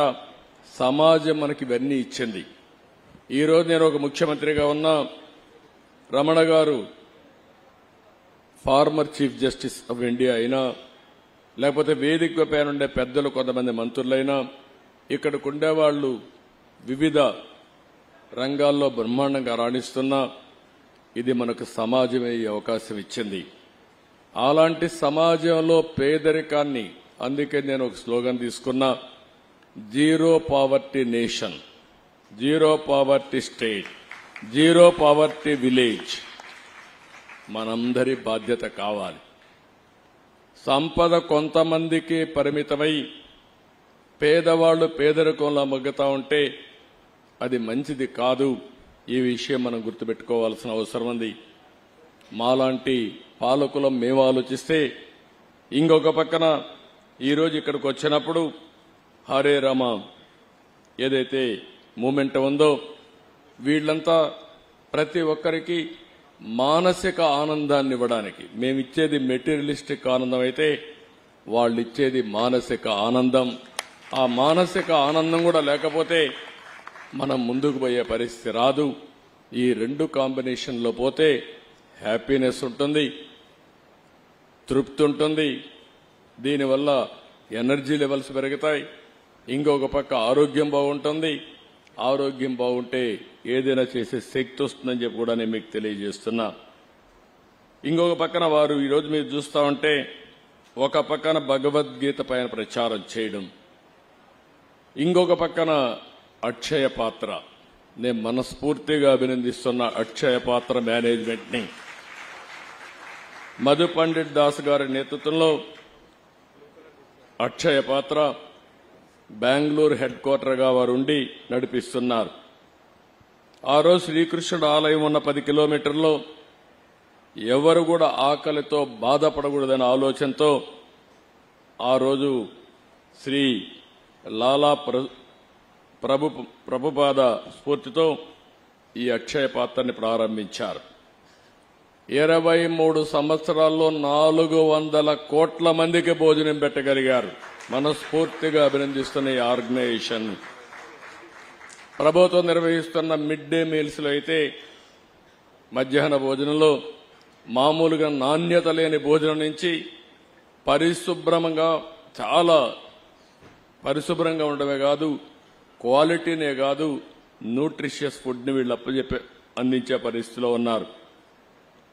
సమాజం మనకి ఇవన్నీ ఇచ్చింది. ఈరోజు నేను ఒక ముఖ్యమంత్రిగా ఉన్నా, రమణ గారు farmer chief justice of India అయినా, లేకపోతే వేదిక పైన ఉండే పెద్దలు కొంతమంది మంత్రులైనా, ఇక్కడికి ఉండేవాళ్లు వివిధ రంగాల్లో బ్రహ్మాండంగా రాణిస్తున్నా, ఇది మనకు సమాజమే ఈ అవకాశం ఇచ్చింది. అలాంటి సమాజంలో పేదరికాన్ని, అందుకే నేను ఒక స్లోగన్ తీసుకున్నా, zero poverty nation, zero poverty state, zero poverty village. మనందరి బాధ్యత కావాలి. సంపద కొంతమందికి పరిమితమై పేదవాళ్లు పేదరికంలో మగ్గుతా ఉంటే అది మంచిది కాదు. ఈ విషయం మనం గుర్తుపెట్టుకోవాల్సిన అవసరం ఉంది. మాలాంటి పాలకులం మేము ఆలోచిస్తే, ఇంకొక పక్కన ఈరోజు ఇక్కడికి వచ్చినప్పుడు హరే రామ ఏదైతే మూమెంట్ ఉందో, వీళ్లంతా ప్రతి ఒక్కరికి మానసిక ఆనందాన్ని ఇవ్వడానికి, మేమిచ్చేది మెటీరియలిస్టిక్ ఆనందం అయితే వాళ్ళు ఇచ్చేది మానసిక ఆనందం. ఆ మానసిక ఆనందం కూడా లేకపోతే మనం ముందుకు పోయే పరిస్థితి రాదు. ఈ రెండు కాంబినేషన్లో పోతే హ్యాపీనెస్ ఉంటుంది, తృప్తి ఉంటుంది, దీనివల్ల ఎనర్జీ లెవెల్స్ పెరుగుతాయి. ఇంకొక పక్క ఆరోగ్యం బాగుంటుంది. ఆరోగ్యం బాగుంటే ఏదైనా చేసే శక్తి వస్తుందని చెప్పి కూడా నేను మీకు తెలియజేస్తున్నా. ఇంకొక పక్కన వారు ఈరోజు మీరు చూస్తా ఉంటే, ఒక పక్కన భగవద్గీత పైన ప్రచారం చేయడం, ఇంకొక పక్కన అక్షయ పాత్ర. నేను మనస్ఫూర్తిగా అభినందిస్తున్న అక్షయ పాత్ర మేనేజ్మెంట్ ని. మధు పండిట్ దాస్ గారి నేతృత్వంలో అక్షయ పాత్ర బెంగళూరు హెడ్ క్వార్టర్ గా వారు ఉండి నడిపిస్తున్నారు. ఆ రోజు శ్రీకృష్ణుడు ఆలయం ఉన్న 10 కిలోమీటర్లో ఎవరు కూడా ఆకలితో బాధపడకూడదనే ఆలోచనతో ఆ రోజు శ్రీ లాలా ప్రభుపాద స్ఫూర్తితో ఈ అక్షయ పాత్రని ప్రారంభించారు. 23 సంవత్సరాల్లో 400 కోట్ల మందికి భోజనం పెట్టగలిగారు. మనస్ఫూర్తిగా అభినందిస్తున్న ఈ ఆర్గనైజేషన్. ప్రభుత్వం నిర్వహిస్తున్న మిడ్ డే మీల్స్ లో అయితే మధ్యాహ్న భోజనంలో మామూలుగా నాణ్యత లేని భోజనం నుంచి చాలా పరిశుభ్రంగా ఉండమే కాదు, క్వాలిటీనే కాదు, న్యూట్రిషియస్ ఫుడ్ ని వీళ్ళు అందించే పరిస్థితిలో ఉన్నారు.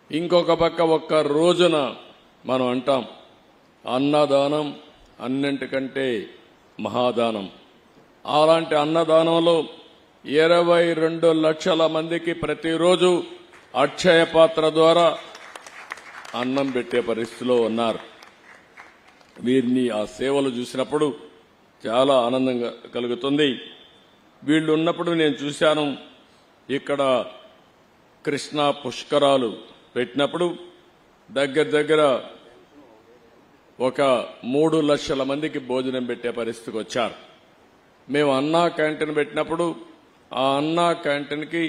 ఇంకొక పక్క ఒక్క రోజున మనం అంటాం అన్నదానం అన్నింటికంటే మహాదానం. అలాంటి అన్నదానంలో 22 లక్షల మందికి ప్రతిరోజు అక్షయ పాత్ర ద్వారా అన్నం పెట్టే పరిస్థితిలో ఉన్నారు. వీరిని ఆ సేవలు చూసినప్పుడు చాలా ఆనందంగా కలుగుతుంది. వీళ్ళు ఉన్నప్పుడు నేను చూశాను, ఇక్కడ కృష్ణా పుష్కరాలు పెట్టినప్పుడు దగ్గర ఒక 3 లక్షల మందికి భోజనం పెట్టే పరిస్థితికి వచ్చారు. మేము అన్నా క్యాంటీన్ పెట్టినప్పుడు ఆ అన్నా క్యాంటీన్కి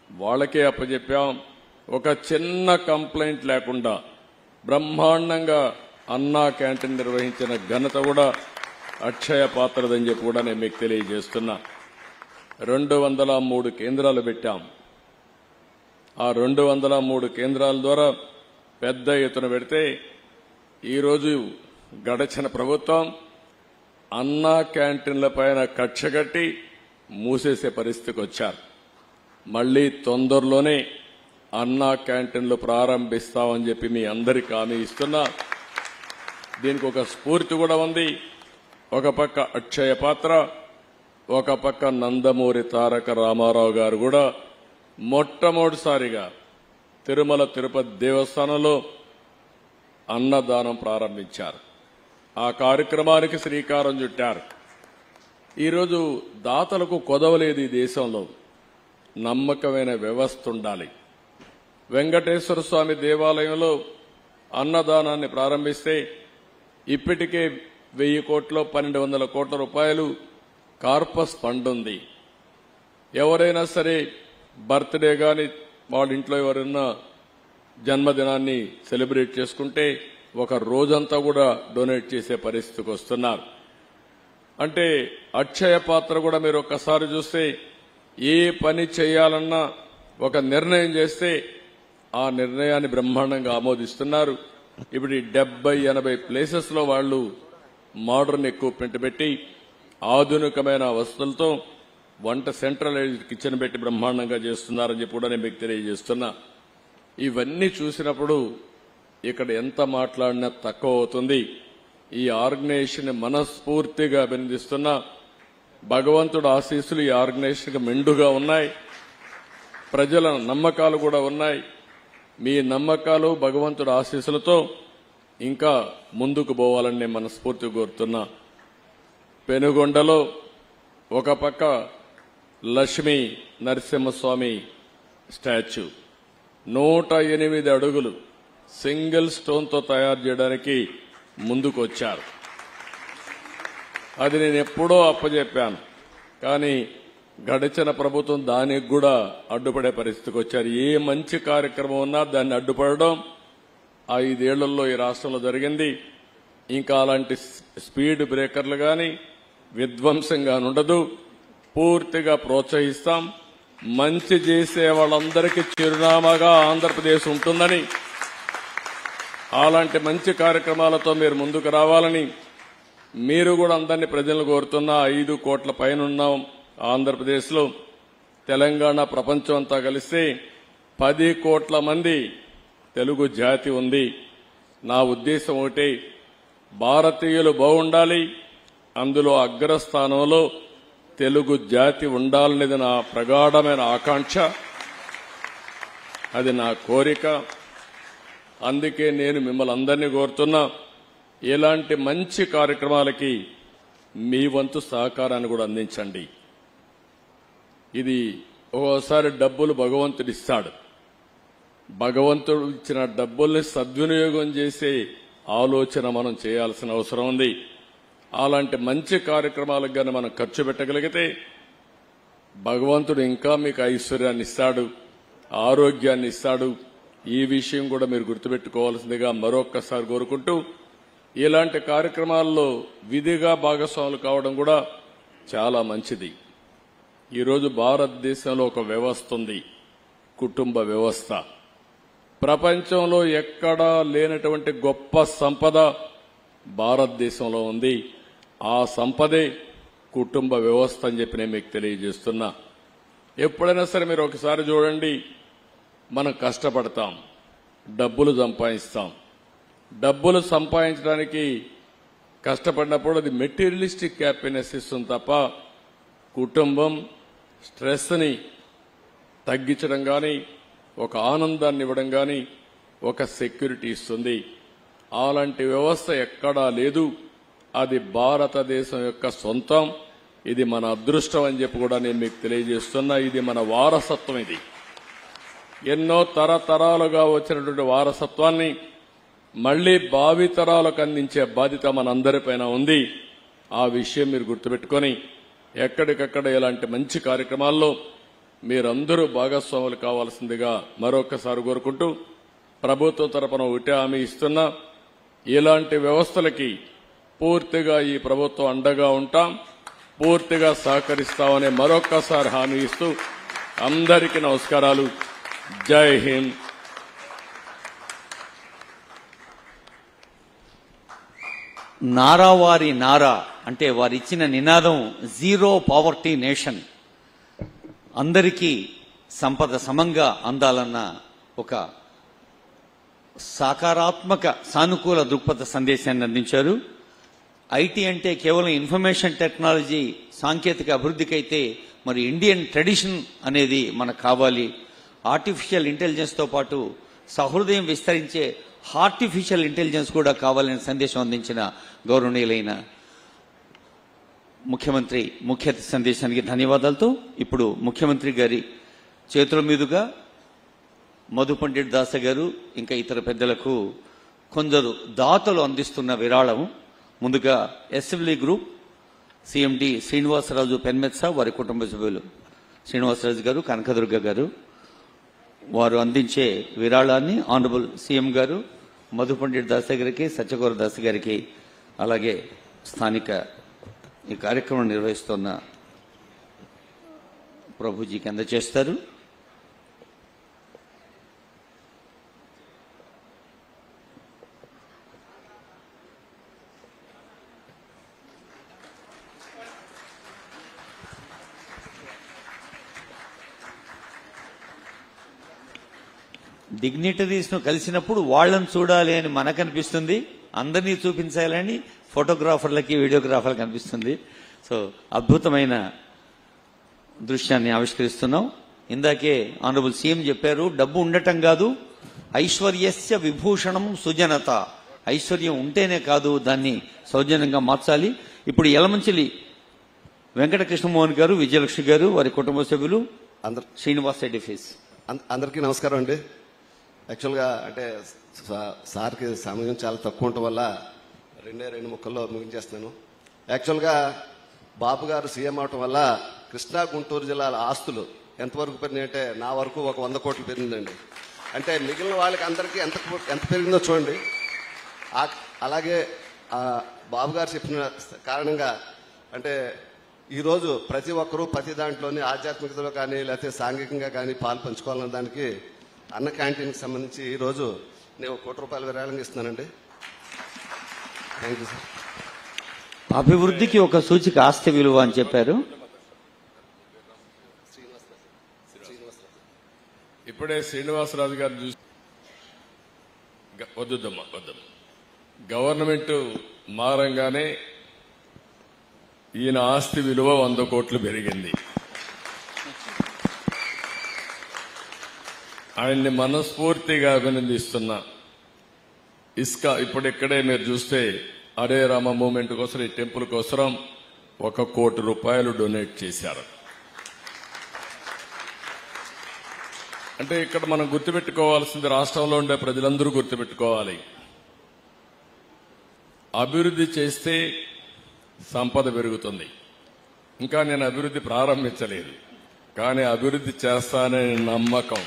వాళ్ళకే అప్పచెప్పాం. ఒక చిన్న కంప్లైంట్ లేకుండా బ్రహ్మాండంగా అన్నా క్యాంటీన్ నిర్వహించిన ఘనత కూడా అక్షయ పాత్రదని చెప్పి కూడా నేను మీకు తెలియజేస్తున్నా. 203 కేంద్రాలు పెట్టాం. ఆ 203 కేంద్రాల ద్వారా పెద్ద ఎత్తున పెడితే ఈరోజు గడచిన ప్రభుత్వం అన్నా క్యాంటీన్ల పైన కక్షగట్టి మూసేసే పరిస్థితికి వచ్చారు. మళ్లీ తొందరలోనే అన్నా క్యాంటీన్లు ప్రారంభిస్తామని చెప్పి మీ అందరికీ హామీ ఇస్తున్నా. దీనికి ఒక స్ఫూర్తి కూడా ఉంది. ఒక పక్క అక్షయ పాత్ర, ఒక పక్క నందమూరి తారక రామారావు గారు కూడా మొట్టమొదటిసారిగా తిరుమల తిరుపతి దేవస్థానంలో అన్నదానం ప్రారంభించారు. ఆ కార్యక్రమానికి శ్రీకారం చుట్టారు. ఈరోజు దాతలకు కొదవలేదు. ఈ దేశంలో నమ్మకమైన వ్యవస్థ ఉండాలి. వెంకటేశ్వర స్వామి దేవాలయంలో అన్నదానాన్ని ప్రారంభిస్తే ఇప్పటికే 1000 కోట్లు 1200 కోట్ల రూపాయలు కార్పస్ ఫండ్ ఉంది. ఎవరైనా సరే బర్త్డే గాని వాళ్ళ ఇంట్లో ఎవరైనా జన్మదినాన్ని సెలబ్రేట్ చేసుకుంటే ఒక రోజంతా కూడా డొనేట్ చేసే పరిస్థితికి వస్తున్నారు. అంటే అక్షయ పాత్ర కూడా మీరు ఒక్కసారి చూస్తే ఏ పని చేయాలన్నా ఒక నిర్ణయం చేస్తే ఆ నిర్ణయాన్ని బ్రహ్మాండంగా ఆమోదిస్తున్నారు. ఇప్పుడు 70-80 ప్లేసెస్ లో వాళ్ళు మోడర్న్ ఎక్విప్మెంట్ పెట్టి ఆధునికమైన వసతులతో వంట సెంట్రలైజ్డ్ కిచెన్ పెట్టి బ్రహ్మాండంగా చేస్తున్నారని చెప్పి కూడా నేను మీకు తెలియజేస్తున్నా. ఇవన్నీ చూసినప్పుడు ఇక్కడ ఎంత మాట్లాడినా తక్కువ అవుతుంది. ఈ ఆర్గనైజేషన్ మనస్ఫూర్తిగా అభినందిస్తున్నా. భగవంతుడు ఆశీస్సులు ఈ ఆర్గనైజేషన్కి మెండుగా ఉన్నాయి. ప్రజల నమ్మకాలు కూడా ఉన్నాయి. మీ నమ్మకాలు భగవంతుడి ఆశీస్సులతో ఇంకా ముందుకు పోవాలని నేను మనస్ఫూర్తిగా కోరుతున్నా. పెనుగొండలో ఒక పక్క లక్ష్మీ నరసింహస్వామి స్టాచ్యూ 108 అడుగులు సింగిల్ స్టోన్తో తయారు చేయడానికి ముందుకు వచ్చారు. అది నేను ఎప్పుడో అప్పచెప్పాను, కానీ గడిచిన ప్రభుత్వం దానికి కూడా అడ్డుపడే పరిస్థితికి వచ్చారు. ఏ మంచి కార్యక్రమం ఉన్నా దాన్ని అడ్డుపడడం 5 ఏళ్లలో ఈ రాష్ట్రంలో జరిగింది. ఇంకా అలాంటి స్పీడ్ బ్రేకర్లు గాని విధ్వంసంగా ఉండదు. పూర్తిగా ప్రోత్సహిస్తాం. మంచి చేసే వాళ్ళందరికీ చిరునామాగా ఆంధ్రప్రదేశ్ ఉంటుందని, అలాంటి మంచి కార్యక్రమాలతో మీరు ముందుకు రావాలని మీరు కూడా అందరినీ ప్రజలను కోరుతున్నా. 5 కోట్ల పైన ఉన్నాం ఆంధ్రప్రదేశ్ లో. తెలంగాణ ప్రపంచం అంతా కలిస్తే 10 కోట్ల మంది తెలుగు జాతి ఉంది. నా ఉద్దేశం ఒకటే, భారతీయులు బాగుండాలి, అందులో అగ్రస్థానంలో తెలుగు జాతి ఉండాలనేది నా ప్రగాఢమైన ఆకాంక్ష, అది నా కోరిక. అందుకే నేను మిమ్మల్ని అందరినీ కోరుతున్నా, ఇలాంటి మంచి కార్యక్రమాలకి మీ వంతు సహకారాన్ని కూడా అందించండి. ఇది ఒక్కోసారి డబ్బులు భగవంతుడు ఇస్తాడు. భగవంతుడు ఇచ్చిన డబ్బుల్ని సద్వినియోగం చేసే ఆలోచన మనం చేయాల్సిన అవసరం ఉంది. అలాంటి మంచి కార్యక్రమాలకు గాని మనం ఖర్చు పెట్టగలిగితే భగవంతుడు ఇంకా మీకు ఐశ్వర్యాన్ని ఇస్తాడు, ఆరోగ్యాన్ని ఇస్తాడు. ఈ విషయం కూడా మీరు గుర్తుపెట్టుకోవాల్సిందిగా మరొక్కసారి కోరుకుంటూ, ఇలాంటి కార్యక్రమాల్లో విధిగా భాగస్వాములు కావడం కూడా చాలా మంచిది. ఈరోజు భారతదేశంలో ఒక వ్యవస్థ ఉంది, కుటుంబ వ్యవస్థ. ప్రపంచంలో ఎక్కడా లేనటువంటి గొప్ప సంపద భారతదేశంలో ఉంది. ఆ సంపదే కుటుంబ వ్యవస్థ అని చెప్పి నేను మీకు తెలియజేస్తున్నా. ఎప్పుడైనా సరే మీరు ఒకసారి చూడండి, మనం కష్టపడతాం, డబ్బులు సంపాదిస్తాం. డబ్బులు సంపాదించడానికి కష్టపడినప్పుడు అది మెటీరియలిస్టిక్ హ్యాపీనెస్ ఇస్తుంది తప్ప కుటుంబం స్ట్రెస్ని తగ్గించడం కానీ, ఒక ఆనందాన్ని ఇవ్వడం కానీ, ఒక సెక్యూరిటీ ఇస్తుంది. అలాంటి వ్యవస్థ ఎక్కడా లేదు. అది భారతదేశం యొక్క సొంతం. ఇది మన అదృష్టం అని చెప్పి కూడా నేను మీకు తెలియజేస్తున్నా. ఇది మన వారసత్వం. ఇది ఎన్నో తరతరాలుగా వచ్చినటువంటి వారసత్వాన్ని మళ్లీ భావితరాలకు అందించే బాధ్యత మనందరిపైన ఉంది. ఆ విషయం మీరు గుర్తుపెట్టుకొని ఎక్కడికక్కడ ఇలాంటి మంచి కార్యక్రమాల్లో మీరందరూ భాగస్వాములు కావాల్సిందిగా మరొకసారి కోరుకుంటూ, ప్రభుత్వం తరపున ఒకటే హామీ ఇస్తున్నా, ఇలాంటి వ్యవస్థలకి పూర్తిగా ఈ ప్రభుత్వం అండగా ఉంటాం, పూర్తిగా సహకరిస్తామని మరొక్కసారి హామీ ఇస్తూ అందరికీ నమస్కారాలు. జై హింద్. నారావారి నారా అంటే వారిచ్చిన నినాదం జీరో పావర్టీ నేషన్, అందరికీ సంపద సమంగా అందాలన్న ఒక సకారాత్మక సానుకూల దృక్పథ సందేశాన్ని అందించారు. ఐటీ అంటే కేవలం ఇన్ఫర్మేషన్ టెక్నాలజీ సాంకేతిక అభివృద్ధికైతే మరి ఇండియన్ ట్రెడిషన్ అనేది మనకు కావాలి. ఆర్టిఫిషియల్ ఇంటెలిజెన్స్తో పాటు సహృదయం విస్తరించే హార్టిఫిషియల్ ఇంటెలిజెన్స్ కూడా కావాలనే సందేశం అందించిన గౌరవనీయులైన ముఖ్యమంత్రి ముఖ్య అతిథి సందేశానికి ధన్యవాదాలతో ఇప్పుడు ముఖ్యమంత్రి గారి చేతుల మీదుగా మధు పండిట్ దాస గారు ఇంకా ఇతర పెద్దలకు కొందరు దాతలు అందిస్తున్న విరాళం. ముందుగా ఎస్ఎఫ్లీ గ్రూప్ సిఎండి శ్రీనివాసరాజు పెన్మెత్స, వారి కుటుంబ సభ్యులు శ్రీనివాసరాజు గారు, కనకదుర్గ గారు, వారు అందించే విరాళాన్ని ఆనరబుల్ సీఎం గారు మధు పండిట్ దాస్ గారికి, సత్యగౌర దాస్ గారికి, అలాగే స్థానిక ఈ కార్యక్రమం నిర్వహిస్తున్న ప్రభుజీకి అందజేస్తారు. డిగ్నిటరీస్ ను కలిసినప్పుడు వాళ్ళని చూడాలి అని మనకు అనిపిస్తుంది, అందరినీ చూపించాలని ఫోటోగ్రాఫర్లకి, వీడియోగ్రాఫర్లకి అనిపిస్తుంది. సో అద్భుతమైన దృశ్యాన్ని ఆవిష్కరిస్తున్నాం. ఇందాకే ఆనరబుల్ సీఎం చెప్పారు, డబ్బు ఉండటం కాదు, ఐశ్వర్యస్య విభూషణం సుజనత. ఐశ్వర్యం ఉంటేనే కాదు, దాన్ని సౌజన్యంగా మార్చాలి. ఇప్పుడు యలమంచిలి వెంకట కృష్ణమోహన్ గారు, విజయలక్ష్మి గారు, వారి కుటుంబ సభ్యులు, శ్రీనివాస్ ఎడిఫీస్. అందరికీ నమస్కారం అండి. యాక్చువల్గా అంటే సార్కి సమయం చాలా తక్కువ ఉండటం వల్ల రెండు ముక్కల్లో ముగించేస్తున్నాను. యాక్చువల్గా బాబు గారు సీఎం అవటం వల్ల కృష్ణా గుంటూరు జిల్లాల ఆస్తులు ఎంతవరకు పెరిగినాయంటే నా వరకు ఒక 100 కోట్లు పెరిగిందండి. అంటే మిగిలిన వాళ్ళకి అందరికీ ఎంత పెరిగిందో చూడండి. అలాగే బాబు గారు చెప్పిన కారణంగా అంటే ఈరోజు ప్రతి ఒక్కరూ ప్రతి దాంట్లోని ఆధ్యాత్మికతలో కానీ లేకపోతే సాంఘికంగా కానీ పాలు పంచుకోవాలన్న దానికి అన్న క్యాంటీన్కి సంబంధించి ఈరోజు నేను 1 కోటి రూపాయలు విరాళంగా ఇస్తున్నానండి. Thank you sir. అభివృద్ధికి ఒక సూచిక ఆస్తి విలువ అని చెప్పారు. ఇప్పుడే శ్రీనివాసరాజు గారు చూసి వద్దుద్దమ్మా. గవర్నమెంట్ మారంగానే ఈయన ఆస్తి విలువ 100 కోట్లు పెరిగింది. ఆయన్ని మనస్ఫూర్తిగా అభినందిస్తున్నా. ఇసుక ఇప్పుడు ఇక్కడే మీరు చూస్తే హరే రామ మూవ్మెంట్ కోసం, ఈ టెంపుల్ కోసం 1 కోటి రూపాయలు డొనేట్ చేశారు. అంటే ఇక్కడ మనం గుర్తుపెట్టుకోవాల్సింది, రాష్ట్రంలో ఉండే ప్రజలందరూ గుర్తుపెట్టుకోవాలి, అభివృద్ధి చేస్తే సంపద పెరుగుతుంది. ఇంకా నేను అభివృద్ధి ప్రారంభించలేదు, కానీ అభివృద్ధి చేస్తాననే నమ్మకం.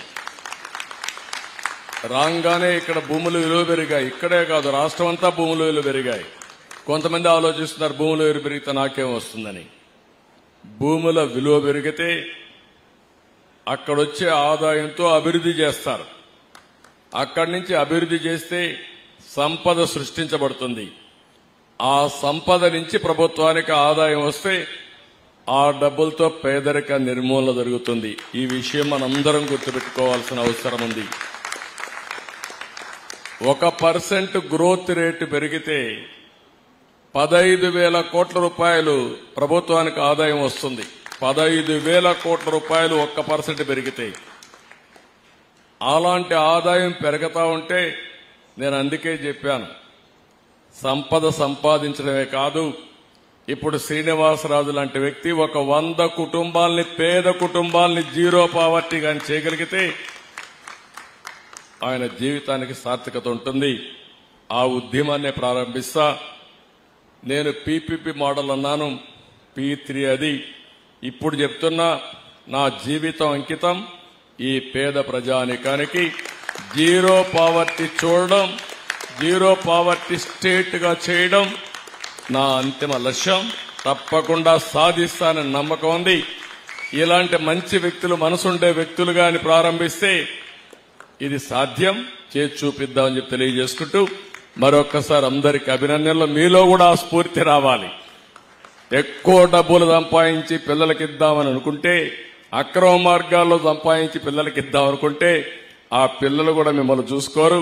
రాగానే ఇక్కడ భూముల విలువ పెరిగాయి. ఇక్కడే కాదు, రాష్ట్రం అంతా భూముల విలువ పెరిగాయి. కొంతమంది ఆలోచిస్తున్నారు భూముల విలువ పెరిగితే నాకేం వస్తుందని. భూముల విలువ పెరిగితే అక్కడొచ్చే ఆదాయంతో అభివృద్ధి చేస్తారు. అక్కడి నుంచి అభివృద్ధి చేస్తే సంపద సృష్టించబడుతుంది. ఆ సంపద నుంచి ప్రభుత్వానికి ఆదాయం వస్తే ఆ డబ్బులతో పేదరిక నిర్మూలన జరుగుతుంది. ఈ విషయం మనందరం గుర్తుపెట్టుకోవాల్సిన అవసరం ఉంది. 1% గ్రోత్ రేటు పెరిగితే 15,000 కోట్ల రూపాయలు ప్రభుత్వానికి ఆదాయం వస్తుంది. 15,000 కోట్ల రూపాయలు 1% పెరిగితే. అలాంటి ఆదాయం పెరుగుతా ఉంటే నేను అందుకే చెప్పాను, సంపద సంపాదించడమే కాదు, ఇప్పుడు శ్రీనివాసరాజు లాంటి వ్యక్తి ఒక 100 కుటుంబాలని, పేద కుటుంబాలని జీరో పావర్టీ గాని చేయగలిగితే ఆయన జీవితానికి సార్థకత ఉంటుంది. ఆ ఉద్యమాన్ని ప్రారంభిస్తా. నేను పీపీపీ మోడల్ అన్నాను, P3 అది. ఇప్పుడు చెప్తున్నా, నా జీవితం అంకితం ఈ పేద ప్రజానికానికి జీరో పావర్టీ చూడడం, జీరో పావర్టీ స్టేట్ గా చేయడం నా అంతిమ లక్ష్యం. తప్పకుండా సాధిస్తానని నమ్మకం ఉంది. ఇలాంటి మంచి వ్యక్తులు, మనసుండే వ్యక్తులు గాని ప్రారంభిస్తే ఇది సాధ్యం. చేసి చూపిద్దామని చెప్పి తెలియజేసుకుంటూ మరొక్కసారి అందరికీ అభినందనలు. మీలో కూడా ఆ స్ఫూర్తి రావాలి. ఎక్కువ డబ్బులు సంపాదించి పిల్లలకి ఇద్దామని అనుకుంటే, అక్రమ మార్గాల్లో సంపాదించి పిల్లలకి ఇద్దామనుకుంటే ఆ పిల్లలు కూడా మిమ్మల్ని చూసుకోరు.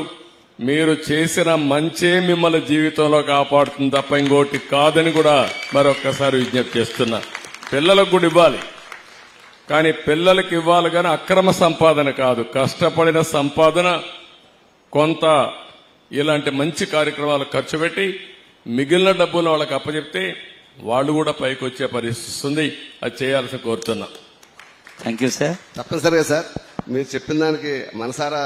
మీరు చేసిన మంచే మిమ్మల్ని జీవితంలో కాపాడుతుంది తప్ప ఇంకోటి కాదని కూడా మరొక్కసారి విజ్ఞప్తి చేస్తున్నా. పిల్లలకు కూడా ఇవ్వాలి, కానీ పిల్లలకి ఇవ్వాలి కానీ అక్రమ సంపాదన కాదు, కష్టపడిన సంపాదన. కొంత ఇలాంటి మంచి కార్యక్రమాలు ఖర్చు పెట్టి మిగిలిన డబ్బులు వాళ్ళకి అప్పచెప్తే వాళ్ళు కూడా పైకి వచ్చే పరిస్థితి వస్తుంది. అది చేయాల్సి కోరుతున్నా. Thank you sir. తప్పనిసరిగా సార్, మీరు చెప్పిన దానికి మనసారా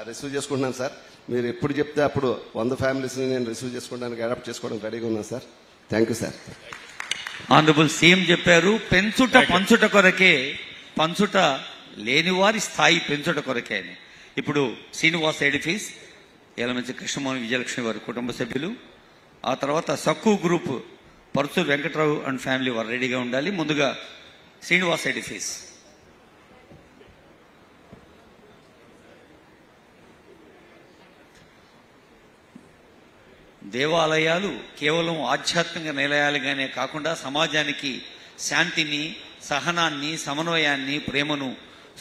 రిసీవ్ చేసుకుంటున్నాను సార్. మీరు ఎప్పుడు చెప్తే అప్పుడు 100 ఫ్యామిలీస్ని నేను రిసీవ్ చేసుకోవడానికి అడాప్ట్ చేసుకోవడానికి రెడీగా ఉన్నాను sir. Thank you sir. Honourable CM చెప్పారు, పెంచుట పంచుట కొరకే, పంచుట లేనివారి స్థాయి పెంచుట కొరకే అని. ఇప్పుడు శ్రీనివాస్ ఎడిఫీస్, యలమంచి కృష్ణమోహన్ విజయలక్ష్మి వారి కుటుంబ సభ్యులు, ఆ తర్వాత Sakku group Paruchuru Venkatrao and family వారు రెడీగా ఉండాలి. ముందుగా శ్రీనివాస్ ఎడిఫీస్. దేవాలయాలు కేవలం ఆధ్యాత్మిక నిలయాలుగానే కాకుండా సమాజానికి శాంతిని, సహనాన్ని, సమన్వయాన్ని, ప్రేమను,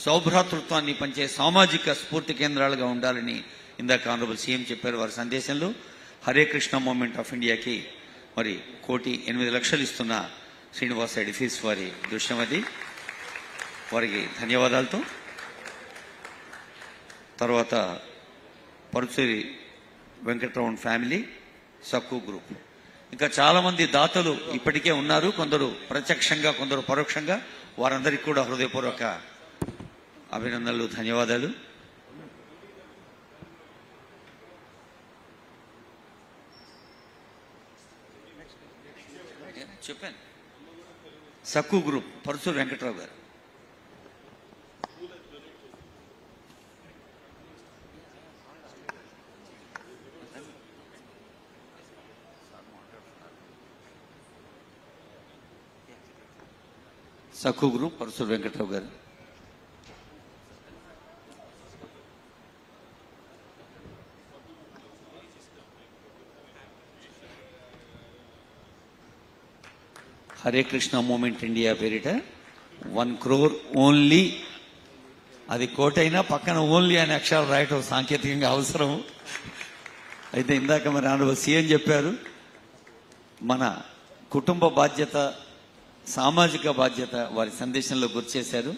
సౌభ్రాతృత్వాన్ని పంచే సామాజిక స్ఫూర్తి కేంద్రాలుగా ఉండాలని ఇందాక ఆనరబుల్ సీఎం చెప్పారు వారి సందేశంలో. హరే కృష్ణ మూవ్మెంట్ ఆఫ్ ఇండియాకి మరి 1,08,00,000 ఇస్తున్న శ్రీనివాస్ ఎడిఫీస్ వారి దృశ్యం అది. వారికి ధన్యవాదాలతో తర్వాత పరుచూరి వెంకట్రావు ఫ్యామిలీ, సక్కు గ్రూప్, ఇంకా చాలా మంది దాతలు ఇప్పటికే ఉన్నారు, కొందరు ప్రత్యక్షంగా కొందరు పరోక్షంగా. వారందరికీ కూడా హృదయపూర్వక అభినందనలు, ధన్యవాదాలు. చెప్పాను సక్కు గ్రూప్ పరుచూరు వెంకట్రావు గారు. సక్కు గ్రూప్ పరుచూరు వెంకట్రావు గారు. హరే కృష్ణ మూమెంట్ ఇండియా పేరిట 1 crore ఓన్లీ. అది కోటైనా పక్కన ఓన్లీ అనే అక్షరాలు రాయటం సాంకేతికంగా అవసరం. అయితే ఇందాక మరి ఆనరబుల్ సీఎం చెప్పారు, మన కుటుంబ బాధ్యత, సామాజిక బాధ్యత వారి సందేశంలో గుర్తు చేశారు.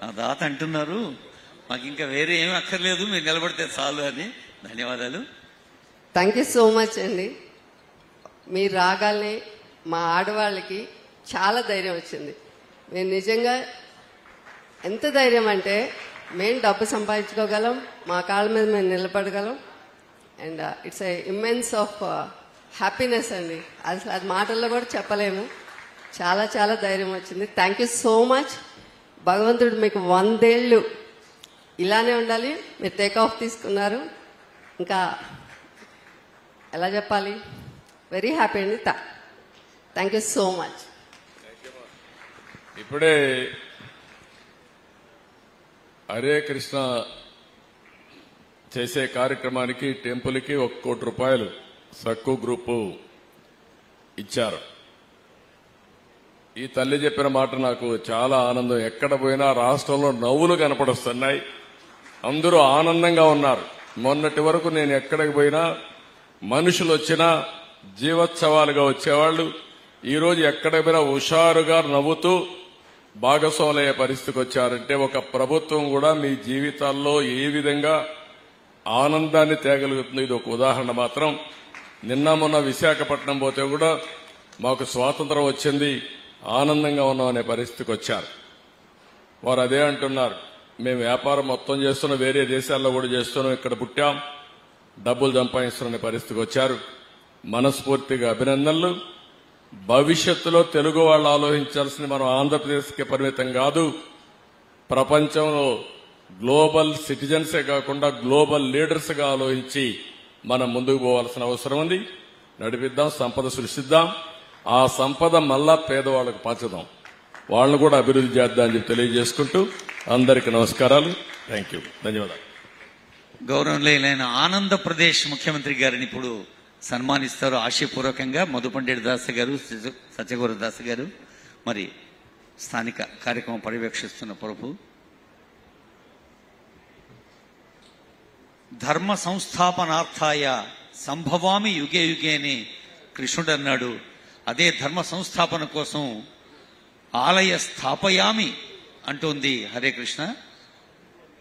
ఆ దాత అంటున్నారు మాకు ఇంకా వేరే ఏమీ అక్కర్లేదు, మీరు నిలబడితే చాలు అని. ధన్యవాదాలు. థ్యాంక్ యూ సో మచ్ అండి. మీరు రాగానే మా ఆడవాళ్ళకి చాలా ధైర్యం వచ్చింది. మేము నిజంగా ఎంత ధైర్యం అంటే మేము డబ్బు సంపాదించుకోగలం, మా కాళ్ళ మీద మేము నిలబడగలం. And it's a immense of happiness అండి. అసలు అది మాటల్లో కూడా చెప్పలేము. చాలా చాలా ధైర్యం వచ్చింది. Thank you so much. భగవంతుడు మీకు 100 ఏళ్ళు ఇలానే ఉండాలి. మీరు టేక్ ఆఫ్ తీసుకున్నారు, ఇంకా ఎలా చెప్పాలి, వెరీ హ్యాపీ అండి. Thank you so much. ఇప్పుడే హరే కృష్ణ చేసే కార్యక్రమానికి టెంపుల్కి 1 కోటి రూపాయలు సక్కు గ్రూపు ఇచ్చారు. ఈ తల్లి చెప్పిన మాట నాకు చాలా ఆనందం. ఎక్కడ పోయినా రాష్ట్రంలో నవ్వులు కనపడొస్తున్నాయి, అందరూ ఆనందంగా ఉన్నారు. మొన్నటి వరకు నేను ఎక్కడికి పోయినా మనుషులు వచ్చినా జీవోత్సవాలుగా వచ్చేవాళ్లు, ఈరోజు ఎక్కడికి పోయినా హుషారుగా నవ్వుతూ భాగస్వాములయ్యే పరిస్థితికి వచ్చారంటే ఒక ప్రభుత్వం కూడా మీ జీవితాల్లో ఏ విధంగా ఆనందాన్ని తేగలుగుతుంది. ఇది ఒక ఉదాహరణ మాత్రం. నిన్న మొన్న విశాఖపట్నం పోతే కూడా మాకు స్వాతంత్రం వచ్చింది, ఆనందంగా ఉన్నాం అనే పరిస్థితికి వచ్చారు. వారు అదే అంటున్నారు, మేము వ్యాపారం మొత్తం చేస్తున్నాం, వేరే దేశాల్లో కూడా చేస్తున్నాం, ఇక్కడ పుట్టాం, డబ్బులు సంపాదిస్తున్న పరిస్థితికి వచ్చారు. మనస్ఫూర్తిగా అభినందనలు. భవిష్యత్తులో తెలుగు వాళ్ళు ఆలోచించాల్సింది మనం ఆంధ్రప్రదేశ్కి పరిమితం కాదు, ప్రపంచంలో గ్లోబల్ సిటిజన్సే కాకుండా గ్లోబల్ లీడర్స్ గా ఆలోచించి మనం ముందుకు పోవాల్సిన అవసరం ఉంది. నడిపిద్దాం, సంపద సృష్టిద్దాం, ఆ సంపద మళ్ళా పేదవాళ్లకు పంచుదాం, వాళ్ళను కూడా అభివృద్ధి చేద్దాం అని తెలియజేసుకుంటూ అందరికీ నమస్కారాలు. థ్యాంక్ యూ, ధన్యవాదాలు. గౌరవనీయులైన ఆంధ్రప్రదేశ్ ముఖ్యమంత్రి గారిని ఇప్పుడు సన్మానిస్తారు ఆశయపూర్వకంగా మధుపండిట్ దాస్ గారు, సత్యగౌర దాస్ గారు. మరి స్థానిక కార్యక్రమం పర్యవేక్షిస్తున్న ప్రభు. ధర్మ సంస్థాపనార్థాయ సంభవామి యుగే యుగే అని కృష్ణుడు అన్నాడు. అదే ధర్మ సంస్థాపన కోసం ఆలయ స్థాపయామి అంటోంది Hare Krishna.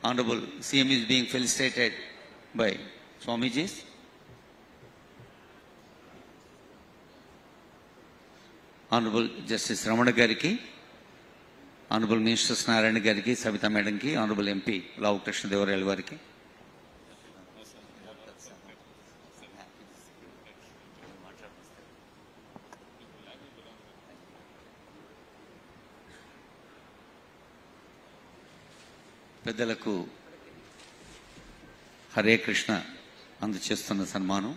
Honorable CM is being felicitated by Swamijis. Honorable Justice Ramana Gariki, Honorable Ministers Narayana Gariki, Savita Madam ki, Honorable MP Rao Krishna Devarayal Variki. పెద్దలకు హరే కృష్ణ అందచేస్తున్న సన్మానం